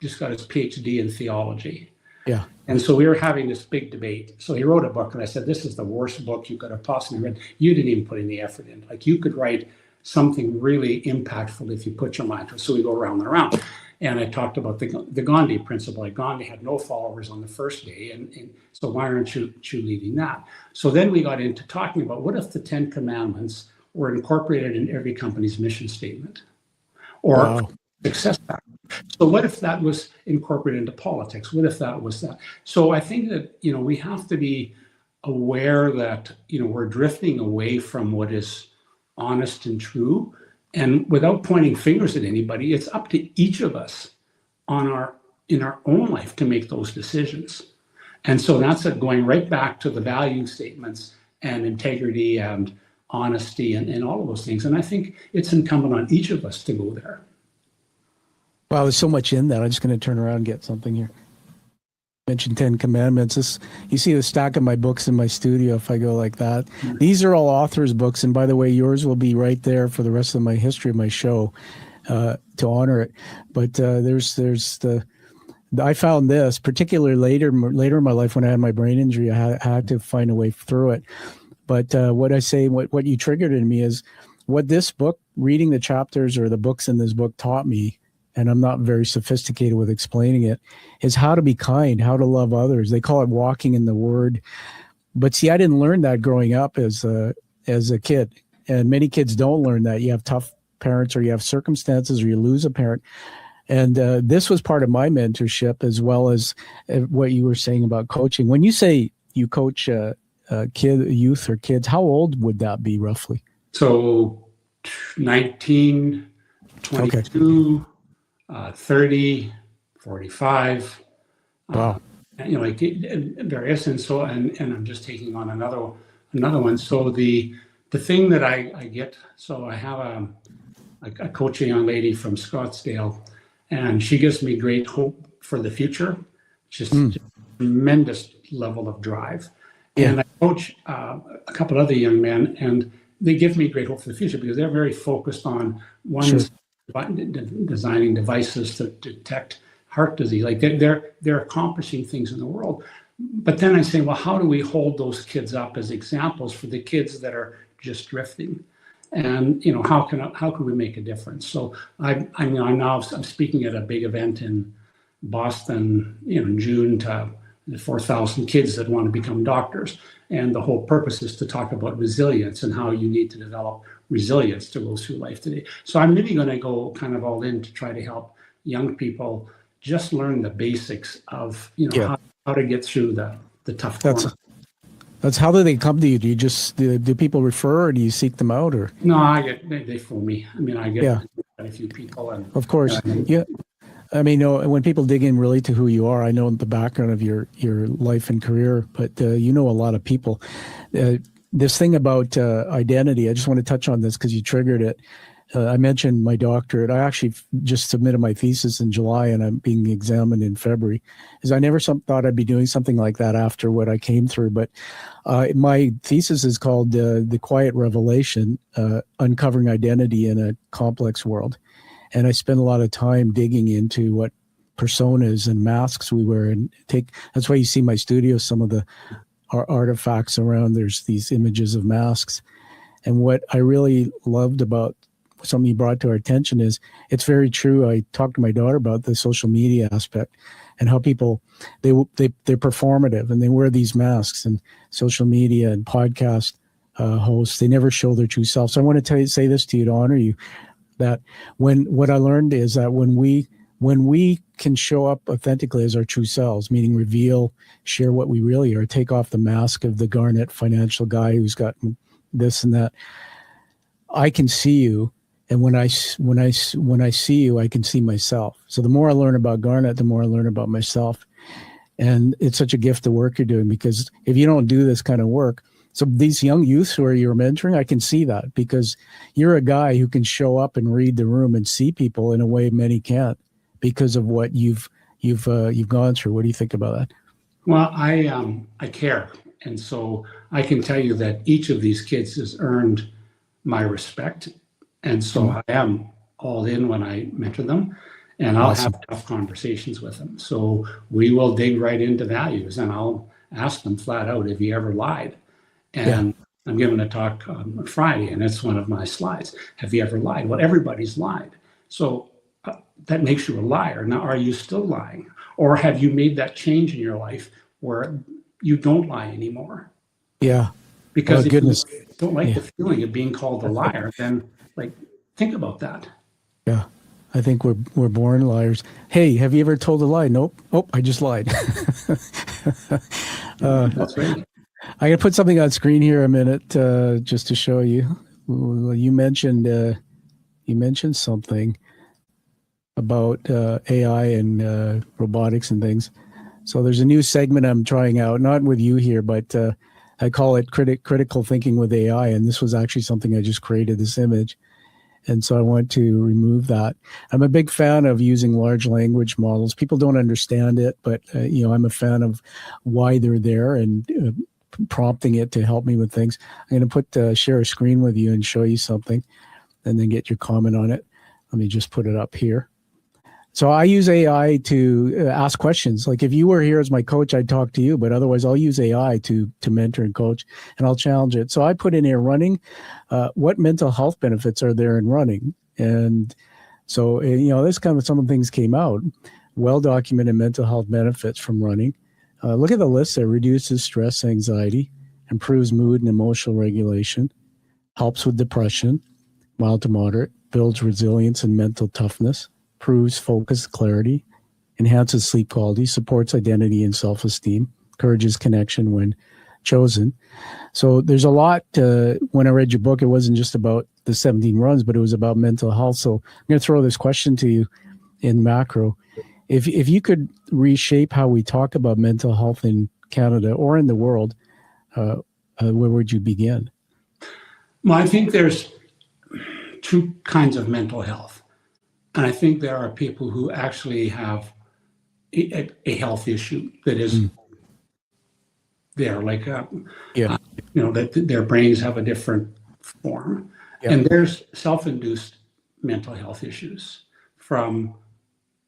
just got his PhD in theology. Yeah. And so we were having this big debate. So he wrote a book, and I said, this is the worst book you could have possibly read. You didn't even put any effort in. Like, you could write something really impactful if you put your mind to it. So we go around and around. And I talked about the Gandhi principle. Like, Gandhi had no followers on the first day. And so why aren't you leading that? So then we got into talking about, what if the 10 Commandments were incorporated in every company's mission statement or success factor? So what if that was incorporated into politics? What if that was that? So I think that, we have to be aware that, we're drifting away from what is honest and true. And without pointing fingers at anybody, it's up to each of us in our own life to make those decisions. And so that's going right back to the value statements and integrity and honesty and all of those things. And I think it's incumbent on each of us to go there. Wow, there's so much in that. I'm just going to turn around and get something here. Mentioned 10 Commandments. You see the stack of my books in my studio if I go like that. Mm-hmm. These are all authors' books, and by the way, yours will be right there for the rest of my history of my show to honor it. But I found this, particularly later in my life when I had my brain injury, I had to find a way through it. But what you triggered in me is what this book, reading the chapters or the books in this book taught me, and I'm not very sophisticated with explaining it, is how to be kind, how to love others. They call it walking in the Word. But see, I didn't learn that growing up as a kid. And many kids don't learn that. You have tough parents, or you have circumstances, or you lose a parent. And this was part of my mentorship, as well as what you were saying about coaching. When you say you coach youth or kids, how old would that be roughly? So 19, 22... Okay. 30, 45, wow. Like various, and so and I'm just taking on another one. So the thing that I get, so I have a coaching young lady from Scottsdale, and she gives me great hope for the future. Just tremendous level of drive. Yeah. And I coach a couple other young men, and they give me great hope for the future because they're very focused on one. Sure. Designing devices to detect heart disease. Like they're accomplishing things in the world. But then I say, well, how do we hold those kids up as examples for the kids that are just drifting? And how can we make a difference? So I'm speaking at a big event in Boston, in June, to 4,000 kids that want to become doctors. And the whole purpose is to talk about resilience and how you need to develop resilience to go through life today. So I'm really going to go kind of all in to try to help young people just learn the basics of, how to get through the tough corner. That's how do they come to you? Do you do people refer, or do you seek them out, or? No, they phone me. I mean, I get a few people. And of course, yeah. I mean, when people dig in really to who you are, I know the background of your life and career, but a lot of people. This thing about identity, I just want to touch on this because you triggered it. I mentioned my doctorate. I actually just submitted my thesis in July, and I'm being examined in February. I never thought I'd be doing something like that after what I came through. But my thesis is called The Quiet Revelation, Uncovering Identity in a Complex World. And I spent a lot of time digging into what personas and masks we wear. And that's why you see my studio, some of the artifacts around, there's these images of masks. And what I really loved about something you brought to our attention is it's very true. I talked to my daughter about the social media aspect and how people, they're performative and they wear these masks, and social media and podcast hosts, they never show their true self. So I want to say this to you to honor you, that what I learned is that when we can show up authentically as our true selves, meaning reveal, share what we really are, take off the mask of the Garnet financial guy who's got this and that, I can see you. And when I see you, I can see myself. So the more I learn about Garnet, the more I learn about myself. And it's such a gift the work you're doing, because if you don't do this kind of work, so these young youths who are you're mentoring, I can see that, because you're a guy who can show up and read the room and see people in a way many can't, because of what you've you've gone through. What do you think about that? Well, I care, and so I can tell you that each of these kids has earned my respect, and so I am all in when I mentor them, and I'll Awesome. have tough conversations with them. So we will dig right into values, and I'll ask them flat out, "Have you ever lied?" And I'm giving a talk on Friday, and it's one of my slides. Have you ever lied? Well, everybody's lied. So that makes you a liar. Now, are you still lying? Or have you made that change in your life where you don't lie anymore? Yeah. Because if goodness. you don't like the feeling of being called a liar, then like think about that. Yeah. I think we're born liars. Hey, have you ever told a lie? Nope. Oh, I just lied. That's right. I got to put something on screen here a minute just to show you. You mentioned something about AI and robotics and things. So there's a new segment I'm trying out, not with you here, but I call it critical thinking with AI. And this was actually something I just created, this image. And so I want to remove that. I'm a big fan of using large language models. People don't understand it, but I'm a fan of why they're there and prompting it to help me with things. I'm going to share a screen with you and show you something and then get your comment on it. Let me just put it up here. So I use AI to ask questions. Like if you were here as my coach, I'd talk to you, but otherwise I'll use AI to mentor and coach, and I'll challenge it. So I put in here running. What mental health benefits are there in running? And so, this kind of some of the things came out. Well-documented mental health benefits from running. Look at the list there. Reduces stress, anxiety, improves mood and emotional regulation, helps with depression, mild to moderate, builds resilience and mental toughness, improves focus, clarity, enhances sleep quality, supports identity and self-esteem, encourages connection when chosen. So there's a lot. When I read your book, it wasn't just about the 17 runs, but it was about mental health. So I'm going to throw this question to you in macro. If you could reshape how we talk about mental health in Canada or in the world, where would you begin? Well, I think there's two kinds of mental health. And I think there are people who actually have a health issue that is there, like, that their brains have a different form. Yeah. And there's self-induced mental health issues from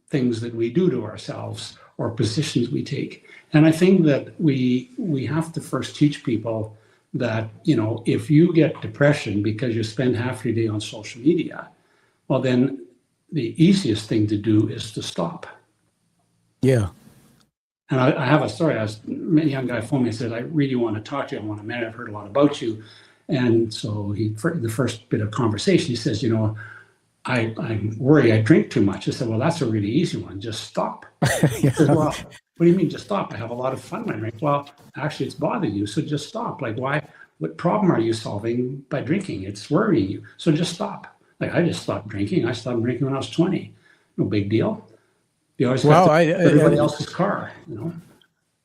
things that we do to ourselves or positions we take. And I think that we have to first teach people that, if you get depression because you spend half your day on social media, well, then the easiest thing to do is to stop. Yeah. And I have a story. A young guy phoned me and said, "I really want to talk to you. I want a minute. I've heard a lot about you." And so the first bit of conversation, he says, I'm worried I drink too much. I said, "Well, that's a really easy one. Just stop." He said, "Well, what do you mean just stop? I have a lot of fun when I drink." "Well, actually, it's bothering you. So just stop. Like, why? What problem are you solving by drinking? It's worrying you. So just stop." Like, I just stopped drinking. I stopped drinking when I was 20. No big deal. You always got everybody else's car,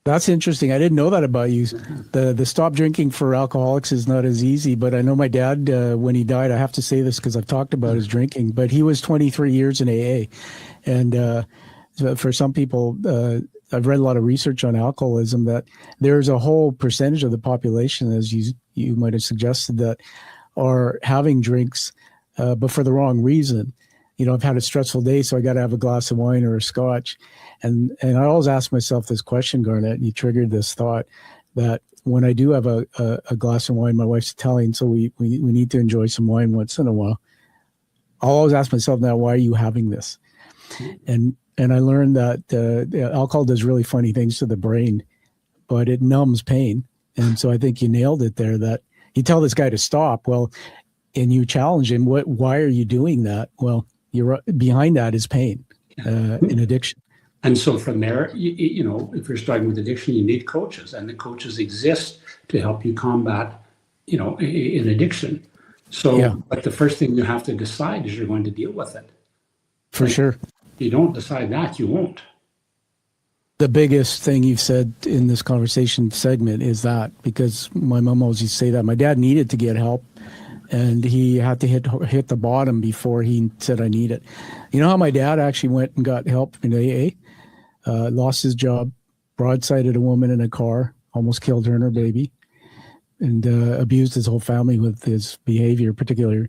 That's interesting. I didn't know that about you. The stop drinking for alcoholics is not as easy, but I know my dad, when he died, I have to say this because I've talked about his drinking, but he was 23 years in AA. And for some people, I've read a lot of research on alcoholism that there's a whole percentage of the population, as you might have suggested, that are having drinks, but for the wrong reason. I've had a stressful day, so I got to have a glass of wine or a scotch. And I always ask myself this question, Garnet, and you triggered this thought that when I do have a glass of wine, my wife's Italian, so we need to enjoy some wine once in a while. I'll always ask myself now, why are you having this? And I learned that alcohol does really funny things to the brain, but it numbs pain. And so I think you nailed it there, that you tell this guy to stop, well, and you challenge him, why are you doing that? Well, behind that is pain, and addiction. And so from there, if you're struggling with addiction, you need coaches, and the coaches exist to help you combat, an addiction. So, But the first thing you have to decide is you're going to deal with it. For sure. If you don't decide that, you won't. The biggest thing you've said in this conversation segment is that, because my mom always used to say that my dad needed to get help, and he had to hit the bottom before he said, "I need it." You know how my dad actually went and got help in AA? lost his job, broadsided a woman in a car, almost killed her and her baby, and abused his whole family with his behavior, particularly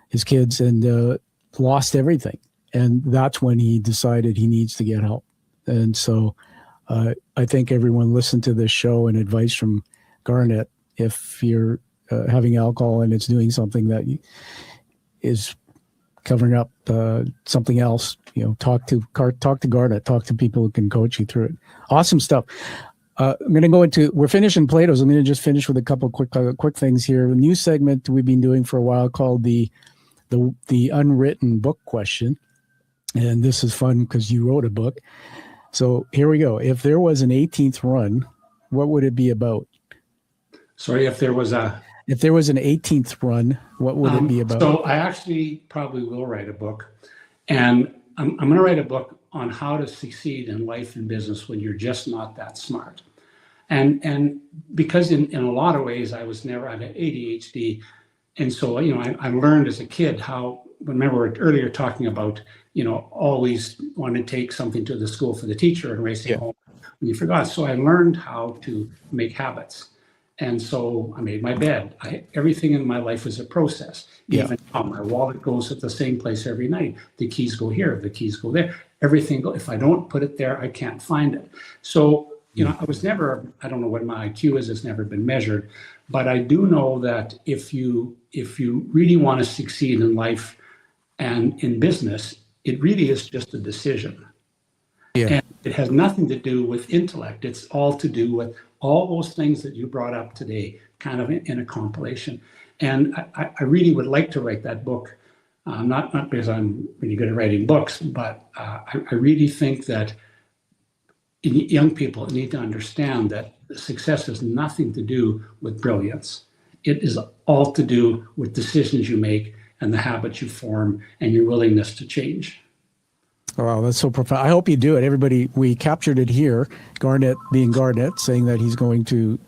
his kids, and lost everything. And that's when he decided he needs to get help. And so I think everyone listen to this show and advice from Garnet. If you're having alcohol and it's doing something that is covering up something else, talk to Garnet, talk to people who can coach you through it. Awesome stuff. I'm going to go into, we're finishing Plato's. I'm going to just finish with a couple quick things here. A new segment we've been doing for a while called the unwritten book question. And this is fun because you wrote a book. So here we go. If there was an 18th run, what would it be about? Sorry, if there was an 18th run, what would it be about? So I actually probably will write a book. And I'm going to write a book on how to succeed in life and business when you're just not that smart. And because in a lot of ways, I had ADHD. And so, I learned as a kid how, remember earlier talking about, always want to take something to the school for the teacher and racing home when you forgot. So I learned how to make habits. And so I made my bed. Everything in my life was a process. Even now, my wallet goes at the same place every night. The keys go here, the keys go there. Everything, if I don't put it there, I can't find it. So, I was never, I don't know what my IQ is, it's never been measured, but I do know that if you really want to succeed in life and in business, it really is just a decision. And it has nothing to do with intellect. It's all to do with all those things that you brought up today, kind of in a compilation. And I really would like to write that book, not because I'm really good at writing books, but I really think that young people need to understand that success has nothing to do with brilliance. It is all to do with decisions you make and the habits you form and your willingness to change. Wow, that's so profound. I hope you do it. Everybody, we captured it here. Garnet being Garnet, saying that he's going to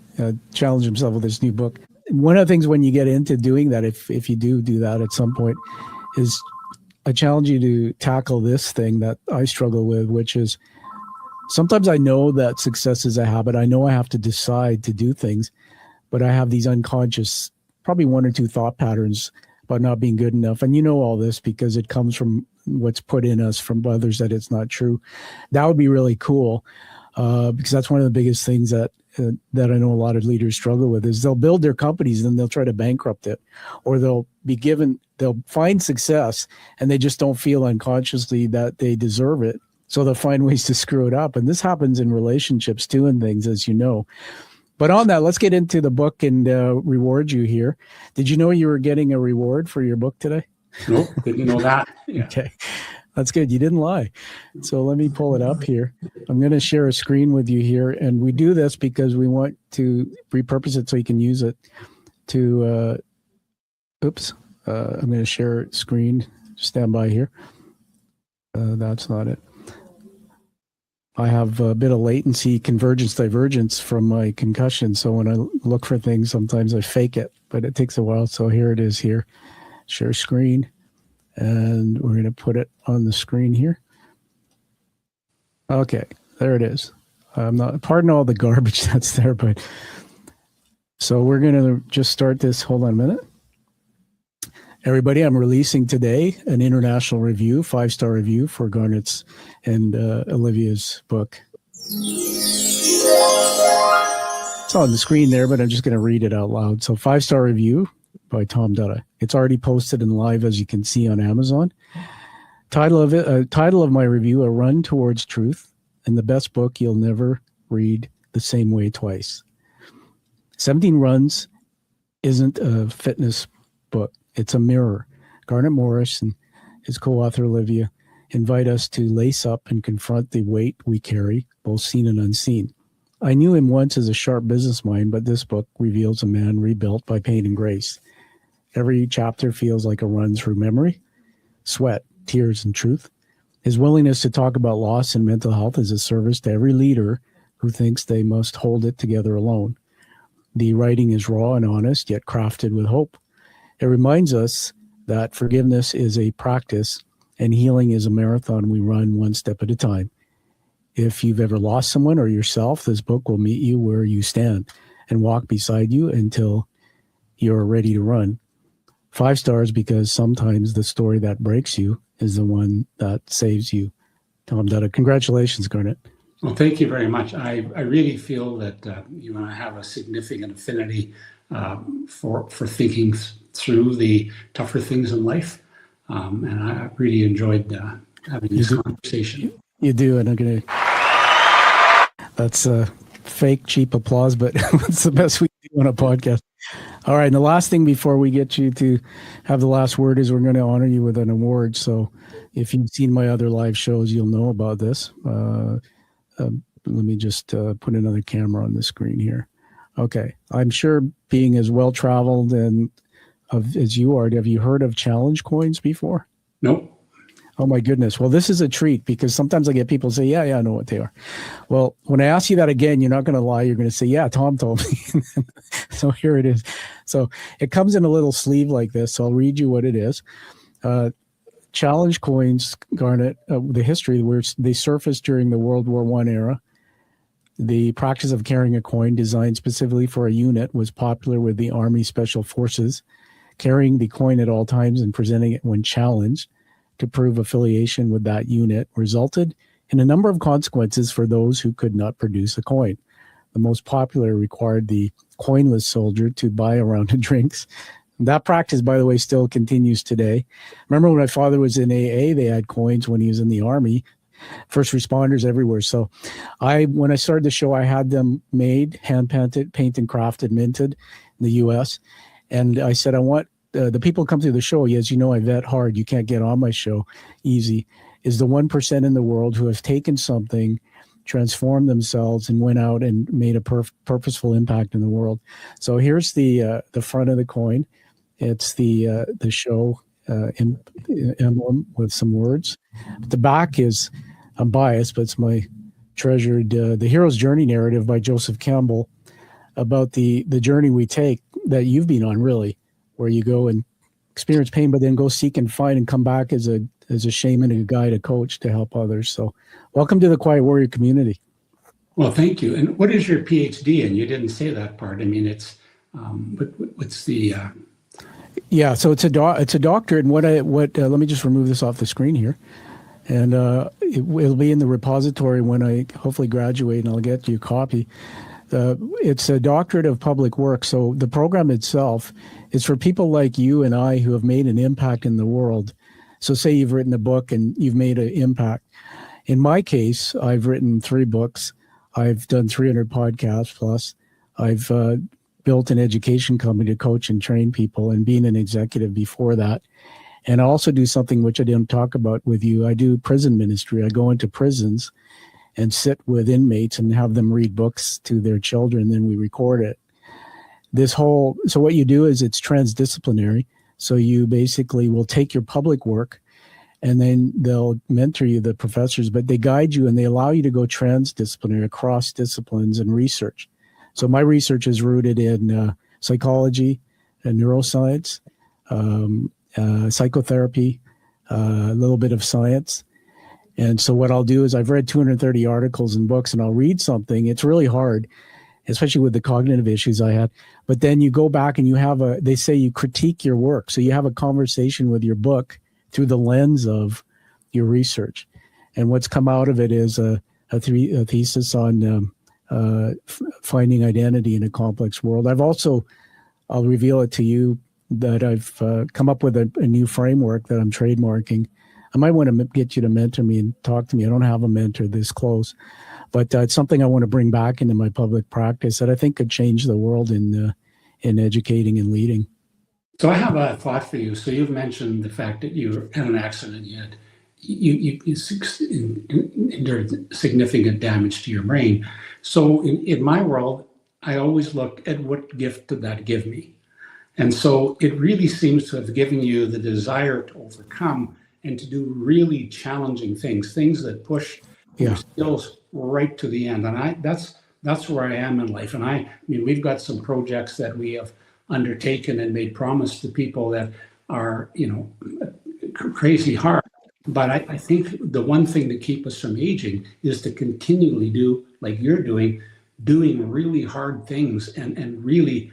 challenge himself with this new book. One of the things when you get into doing that, if you do that at some point, is I challenge you to tackle this thing that I struggle with, which is sometimes I know that success is a habit. I know I have to decide to do things, but I have these unconscious, probably one or two thought patterns about not being good enough. And you know all this because it comes from what's put in us from others that it's not true. That would be really cool because that's one of the biggest things that I know a lot of leaders struggle with is they'll build their companies and then they'll try to bankrupt it, or they'll find success and they just don't feel unconsciously that they deserve it. So they'll find ways to screw it up. And this happens in relationships too and things, as you know. But on that, let's get into the book and reward you here. Did you know you were getting a reward for your book today? Nope, didn't know that. Yeah. Okay, that's good. You didn't lie. So let me pull it up here. I'm going to share a screen with you here. And we do this because we want to repurpose it so you can use it to, I'm going to share screen. Stand by here. That's not it. I have a bit of latency, convergence, divergence from my concussion. So when I look for things, sometimes I fake it, but it takes a while. So here it is here. Share screen. And we're going to put it on the screen here. Okay, there it is. Pardon all the garbage that's there, but so we're going to just start this. Hold on a minute. Everybody, I'm releasing today an international review, 5-star review for Garnet's and Olivia's book. It's on the screen there, but I'm just going to read it out loud. So 5-star review by Tom Dutta. It's already posted and live, as you can see, on Amazon. Title of my review, A Run Towards Truth, and the best book you'll never read the same way twice. 17 Runs isn't a fitness book. It's a mirror. Garnet Morris and his co-author Olivia invite us to lace up and confront the weight we carry, both seen and unseen. I knew him once as a sharp business mind, but this book reveals a man rebuilt by pain and grace. Every chapter feels like a run through memory, sweat, tears, and truth. His willingness to talk about loss and mental health is a service to every leader who thinks they must hold it together alone. The writing is raw and honest, yet crafted with hope. It reminds us that forgiveness is a practice and healing is a marathon we run one step at a time. If you've ever lost someone or yourself, this book will meet you where you stand and walk beside you until you're ready to run. 5 stars because sometimes the story that breaks you is the one that saves you. Tom Dutta. Congratulations, Garnet. Well, thank you very much. I really feel that you and I have a significant affinity for thinking through the tougher things in life. And I really enjoyed having this conversation. You do, and I'm going to... That's fake, cheap applause, but it's the best we can do on a podcast. All right, and the last thing before we get you to have the last word is we're going to honor you with an award. So if you've seen my other live shows, you'll know about this. Let me just put another camera on the screen here. Okay, I'm sure being as well-traveled and as you are, have you heard of challenge coins before? Nope. Oh my goodness. Well, this is a treat because sometimes I get people say, yeah, I know what they are. Well, when I ask you that again, you're not going to lie. You're going to say, yeah, Tom told me. So here it is. So it comes in a little sleeve like this. So I'll read you what it is. Challenge coins, Garnet, the history where they surfaced during the World War I era. The practice of carrying a coin designed specifically for a unit was popular with the Army Special Forces, carrying the coin at all times and presenting it when challenged to prove affiliation with that unit resulted in a number of consequences for those who could not produce a coin. The most popular required the coinless soldier to buy a round of drinks. That practice, by the way, still continues today. Remember when my father was in AA, they had coins when he was in the Army, first responders everywhere. So when I started the show, I had them made, hand-painted, painted, crafted, minted in the U.S. And I said, I want the people who come through the show, as you know, I vet hard. You can't get on my show easy, is the 1% in the world who have taken something, transformed themselves, and went out and made a purposeful impact in the world. So here's the front of the coin. It's the show emblem with some words. But the back is, I'm biased, but it's my treasured The Hero's Journey narrative by Joseph Campbell about the journey we take that you've been on, really, where you go and experience pain, but then go seek and find and come back as a shaman, a guide, a coach to help others. So welcome to the Quiet Warrior community. Well, thank you. And what is your PhD in? You didn't say that part. I mean, it's, what's the... Yeah, so it's a doctorate. And let me just remove this off the screen here. And it'll be in the repository when I hopefully graduate, and I'll get you a copy. It's a doctorate of public work. So the program itself is for people like you and I who have made an impact in the world. So say you've written a book and you've made an impact. In my case, I've written 3 books. I've done 300 podcasts plus. I've built an education company to coach and train people, and being an executive before that. And I also do something which I didn't talk about with you. I do prison ministry. I go into prisons and sit with inmates and have them read books to their children, then we record it. So what you do is it's transdisciplinary. So you basically will take your public work and then they'll mentor you, the professors, but they guide you and they allow you to go transdisciplinary across disciplines and research. So my research is rooted in psychology and neuroscience, psychotherapy, a little bit of science. And so what I'll do is I've read 230 articles and books, and I'll read something. It's really hard, especially with the cognitive issues I had. But then you go back and they say you critique your work. So you have a conversation with your book through the lens of your research. And what's come out of it is a thesis on finding identity in a complex world. I'll reveal it to you that I've come up with a new framework that I'm trademarking. I might want to get you to mentor me and talk to me. I don't have a mentor this close, but it's something I want to bring back into my public practice that I think could change the world in educating and leading. So I have a thought for you. So you've mentioned the fact that you had an accident. You endured significant damage to your brain. So in my world, I always look at what gift did that give me? And so it really seems to have given you the desire to overcome and to do really challenging things that push your skills right to the end. And that's where I am in life. And I mean, we've got some projects that we have undertaken and made promise to people that are, crazy hard. But I think the one thing to keep us from aging is to continually do, like you're doing really hard things and really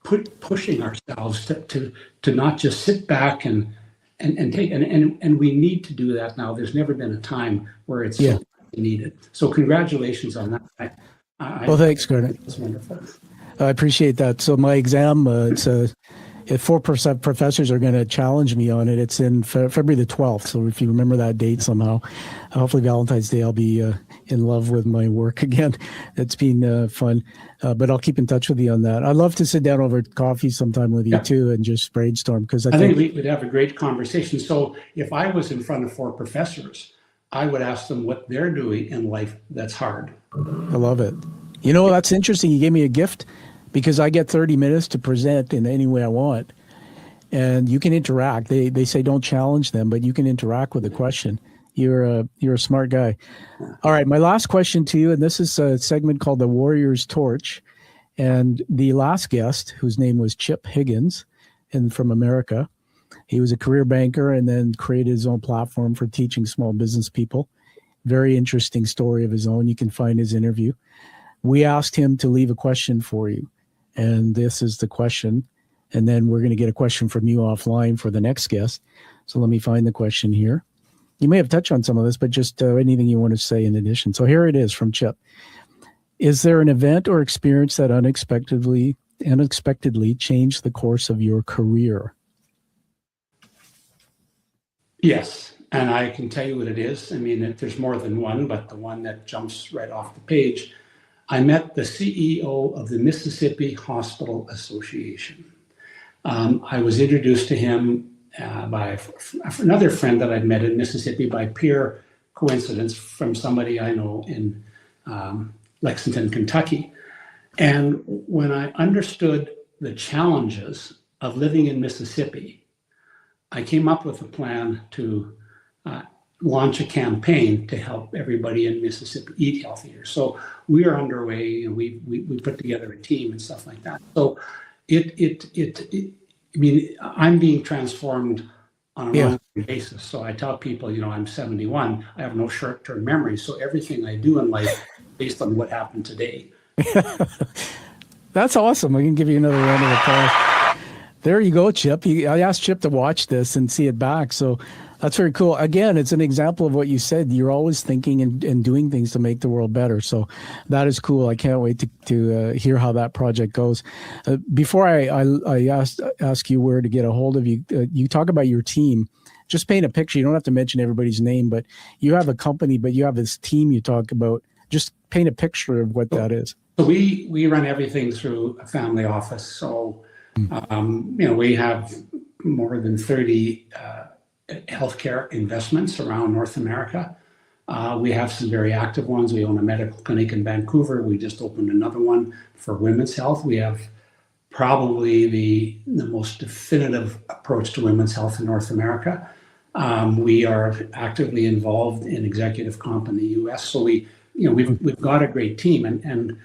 pushing ourselves to not just sit back and take, and we need to do that now. There's never been a time where it's Yeah. so needed. So congratulations on that. Well, thanks, Garnet. It's wonderful. I appreciate that. So my exam, if 4% professors are going to challenge me on it, it's in February the 12th. So if you remember that date somehow, hopefully Valentine's Day, I'll be in love with my work again. It's been fun, but I'll keep in touch with you on that. I'd love to sit down over coffee sometime with you too and just brainstorm, because I think we would have a great conversation. So if I was in front of 4 professors, I would ask them what they're doing in life that's hard. I love it. You know, that's interesting. You gave me a gift, because I get 30 minutes to present in any way I want. And you can interact. They say don't challenge them, but you can interact with the question. You're a smart guy. All right, my last question to you, and this is a segment called The Warrior's Torch. And the last guest, whose name was Chip Higgins, and from America, he was a career banker and then created his own platform for teaching small business people. Very interesting story of his own. You can find his interview. We asked him to leave a question for you. And this is the question. And then we're going to get a question from you offline for the next guest. So let me find the question here. You may have touched on some of this, but just anything you want to say in addition. So here it is from Chip. Is there an event or experience that unexpectedly changed the course of your career? Yes. And I can tell you what it is. I mean, there's more than one, but the one that jumps right off the page. I met the CEO of the Mississippi Hospital Association. I was introduced to him by another friend that I'd met in Mississippi by pure coincidence from somebody I know in Lexington, Kentucky. And when I understood the challenges of living in Mississippi, I came up with a plan to launch a campaign to help everybody in Mississippi eat healthier. So we are underway, and we put together a team and stuff like that. So I mean, I'm being transformed on an ongoing basis. So I tell people, you know, I'm 71. I have no short-term memory. So everything I do in life is based on what happened today. That's awesome. I can give you another round of applause. There you go, Chip. I asked Chip to watch this and see it back. So that's very cool. Again, it's an example of what you said. You're always thinking and doing things to make the world better. So that is cool. I can't wait to hear how that project goes. Before I ask you where to get a hold of you, you talk about your team. Just paint a picture. You don't have to mention everybody's name, but you have a company, but you have this team you talk about. Just paint a picture of what that is. So we run everything through a family office. So, you know, we have more than 30 healthcare investments around North America. We have some very active ones. We own a medical clinic in Vancouver. We just opened another one for women's health. We have probably the most definitive approach to women's health in North America. We are actively involved in executive comp in the US. So we've got a great team, and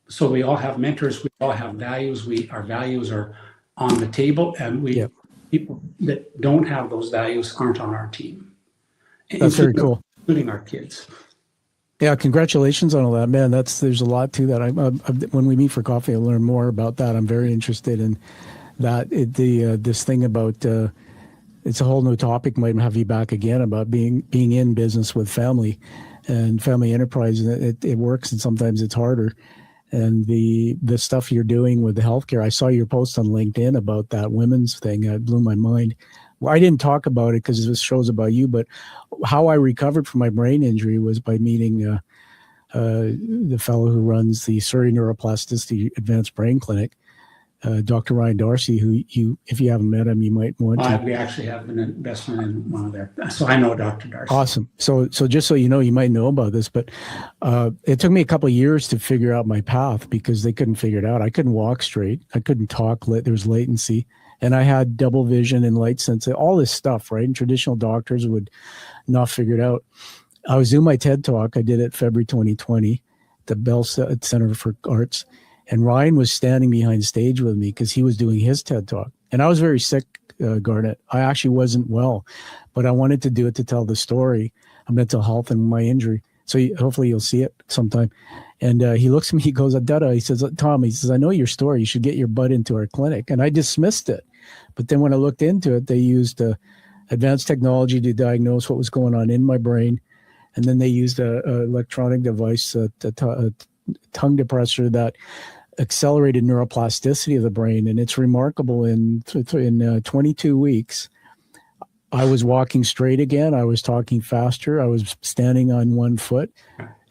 so we all have mentors. We all have values. Our values are on the table, and people that don't have those values aren't on our team. That's very cool, including our kids. Yeah, congratulations on all that, man. There's a lot to that. When we meet for coffee, I'll learn more about that. I'm very interested in that. This thing about it's a whole new topic. Might have you back again about being in business with family and family enterprise. It works, and sometimes it's harder. And the stuff you're doing with the healthcare, I saw your post on LinkedIn about that women's thing. It blew my mind. Well, I didn't talk about it because this show's about you, but how I recovered from my brain injury was by meeting the fellow who runs the Surrey Neuroplasticity Advanced Brain Clinic, Dr. Ryan Darcy, who if you haven't met him, you might want to. We actually have an investment in one of their, so I know Dr. Darcy. Awesome. So just so you know, you might know about this, but it took me a couple of years to figure out my path because they couldn't figure it out. I couldn't walk straight. I couldn't talk. There was latency. And I had double vision and light sensitivity, all this stuff, right? And traditional doctors would not figure it out. I was doing my TED Talk. I did it February 2020, the Bell Center for Arts. And Ryan was standing behind stage with me because he was doing his TED Talk. And I was very sick Garnet. I actually wasn't well, but I wanted to do it to tell the story of mental health and my injury. So hopefully you'll see it sometime. And he looks at me, he goes, Dutta, he says, Tom, he says, I know your story. You should get your butt into our clinic. And I dismissed it. But then when I looked into it, they used advanced technology to diagnose what was going on in my brain. And then they used a electronic device, a tongue depressor that accelerated neuroplasticity of the brain. And it's remarkable. In 22 weeks, I was walking straight again. I was talking faster. I was standing on one foot.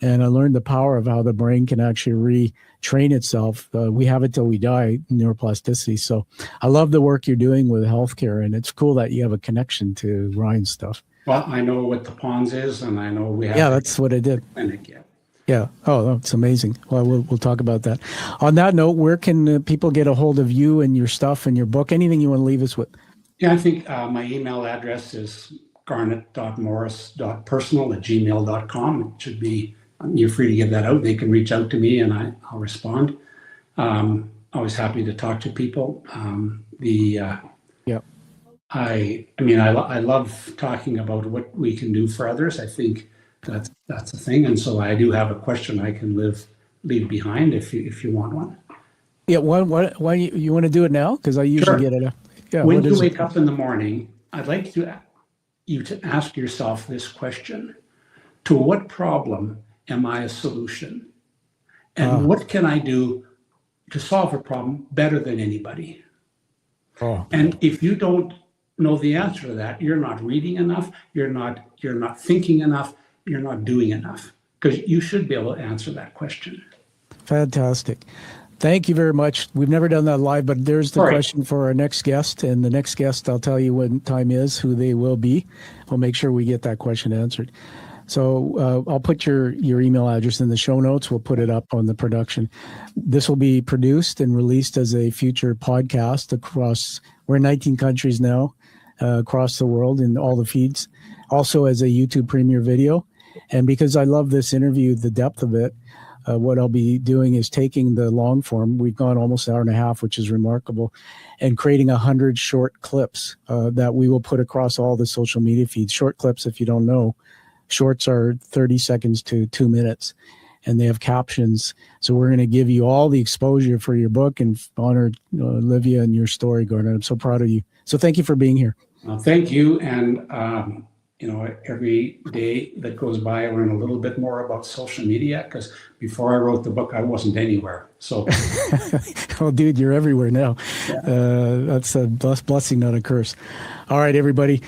And I learned the power of how the brain can actually retrain itself. We have it till we die, neuroplasticity. So I love the work you're doing with healthcare. And it's cool that you have a connection to Ryan's stuff. Well, I know what the Pons is, and I know we have. Yeah, that's what I did. Clinic yet. Yeah. Oh, it's amazing. Well, we'll talk about that. On that note, where can people get a hold of you and your stuff and your book? Anything you want to leave us with? Yeah, I think my email address is garnet.morris.personal@gmail.com. It should be, you're free to give that out. They can reach out to me and I'll respond. Always happy to talk to people. I love talking about what we can do for others. I think that's a thing. And so I do have a question I can leave behind if you want one. Yeah. Why you want to do it now? Because I usually get it. Yeah. When you wake up in the morning, I'd like you to ask yourself this question: to what problem am I a solution? And what can I do to solve a problem better than anybody? And if you don't know the answer to that, you're not reading enough, you're not thinking enough, you're not doing enough, because you should be able to answer that question. Fantastic. Thank you very much. We've never done that live, but there's the question for our next guest. And the next guest, I'll tell you when time is, who they will be. We'll make sure we get that question answered. So I'll put your email address in the show notes. We'll put it up on the production. This will be produced and released as a future podcast across, we're in 19 countries now, across the world in all the feeds. Also as a YouTube premiere video. And because I love this interview, the depth of it, what I'll be doing is taking the long form. We've gone almost an hour and a half, which is remarkable, and creating 100 short clips that we will put across all the social media feeds. Short clips, if you don't know, shorts are 30 seconds to 2 minutes, and they have captions. So we're going to give you all the exposure for your book and honor Olivia and your story, Garnet. I'm so proud of you. So thank you for being here. Well, thank you. And every day that goes by, I learn a little bit more about social media, because before I wrote the book, I wasn't anywhere. So, well, dude, you're everywhere now. Yeah. That's a blessing, not a curse. All right, everybody,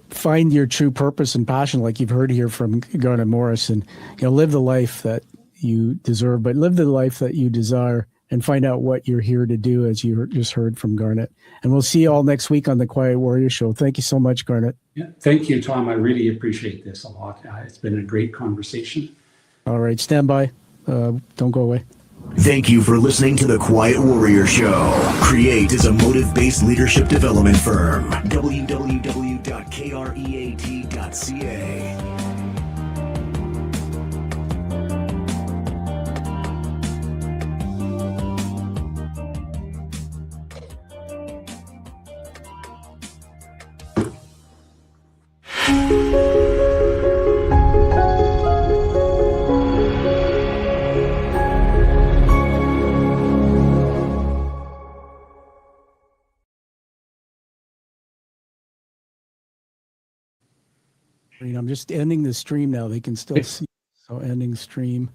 find your true purpose and passion, like you've heard here from Garnet Morris, and live the life that you deserve, but live the life that you desire, and find out what you're here to do, as you just heard from Garnet. And we'll see you all next week on the Quiet Warrior Show. Thank you so much, Garnet. Yeah, thank you, Tom. I really appreciate this a lot. It's been a great conversation. All right, stand by. Don't go away. Thank you for listening to the Quiet Warrior Show. Create is a motive-based leadership development firm. www.kreat.ca. I'm just ending the stream now. They can still see. So ending stream.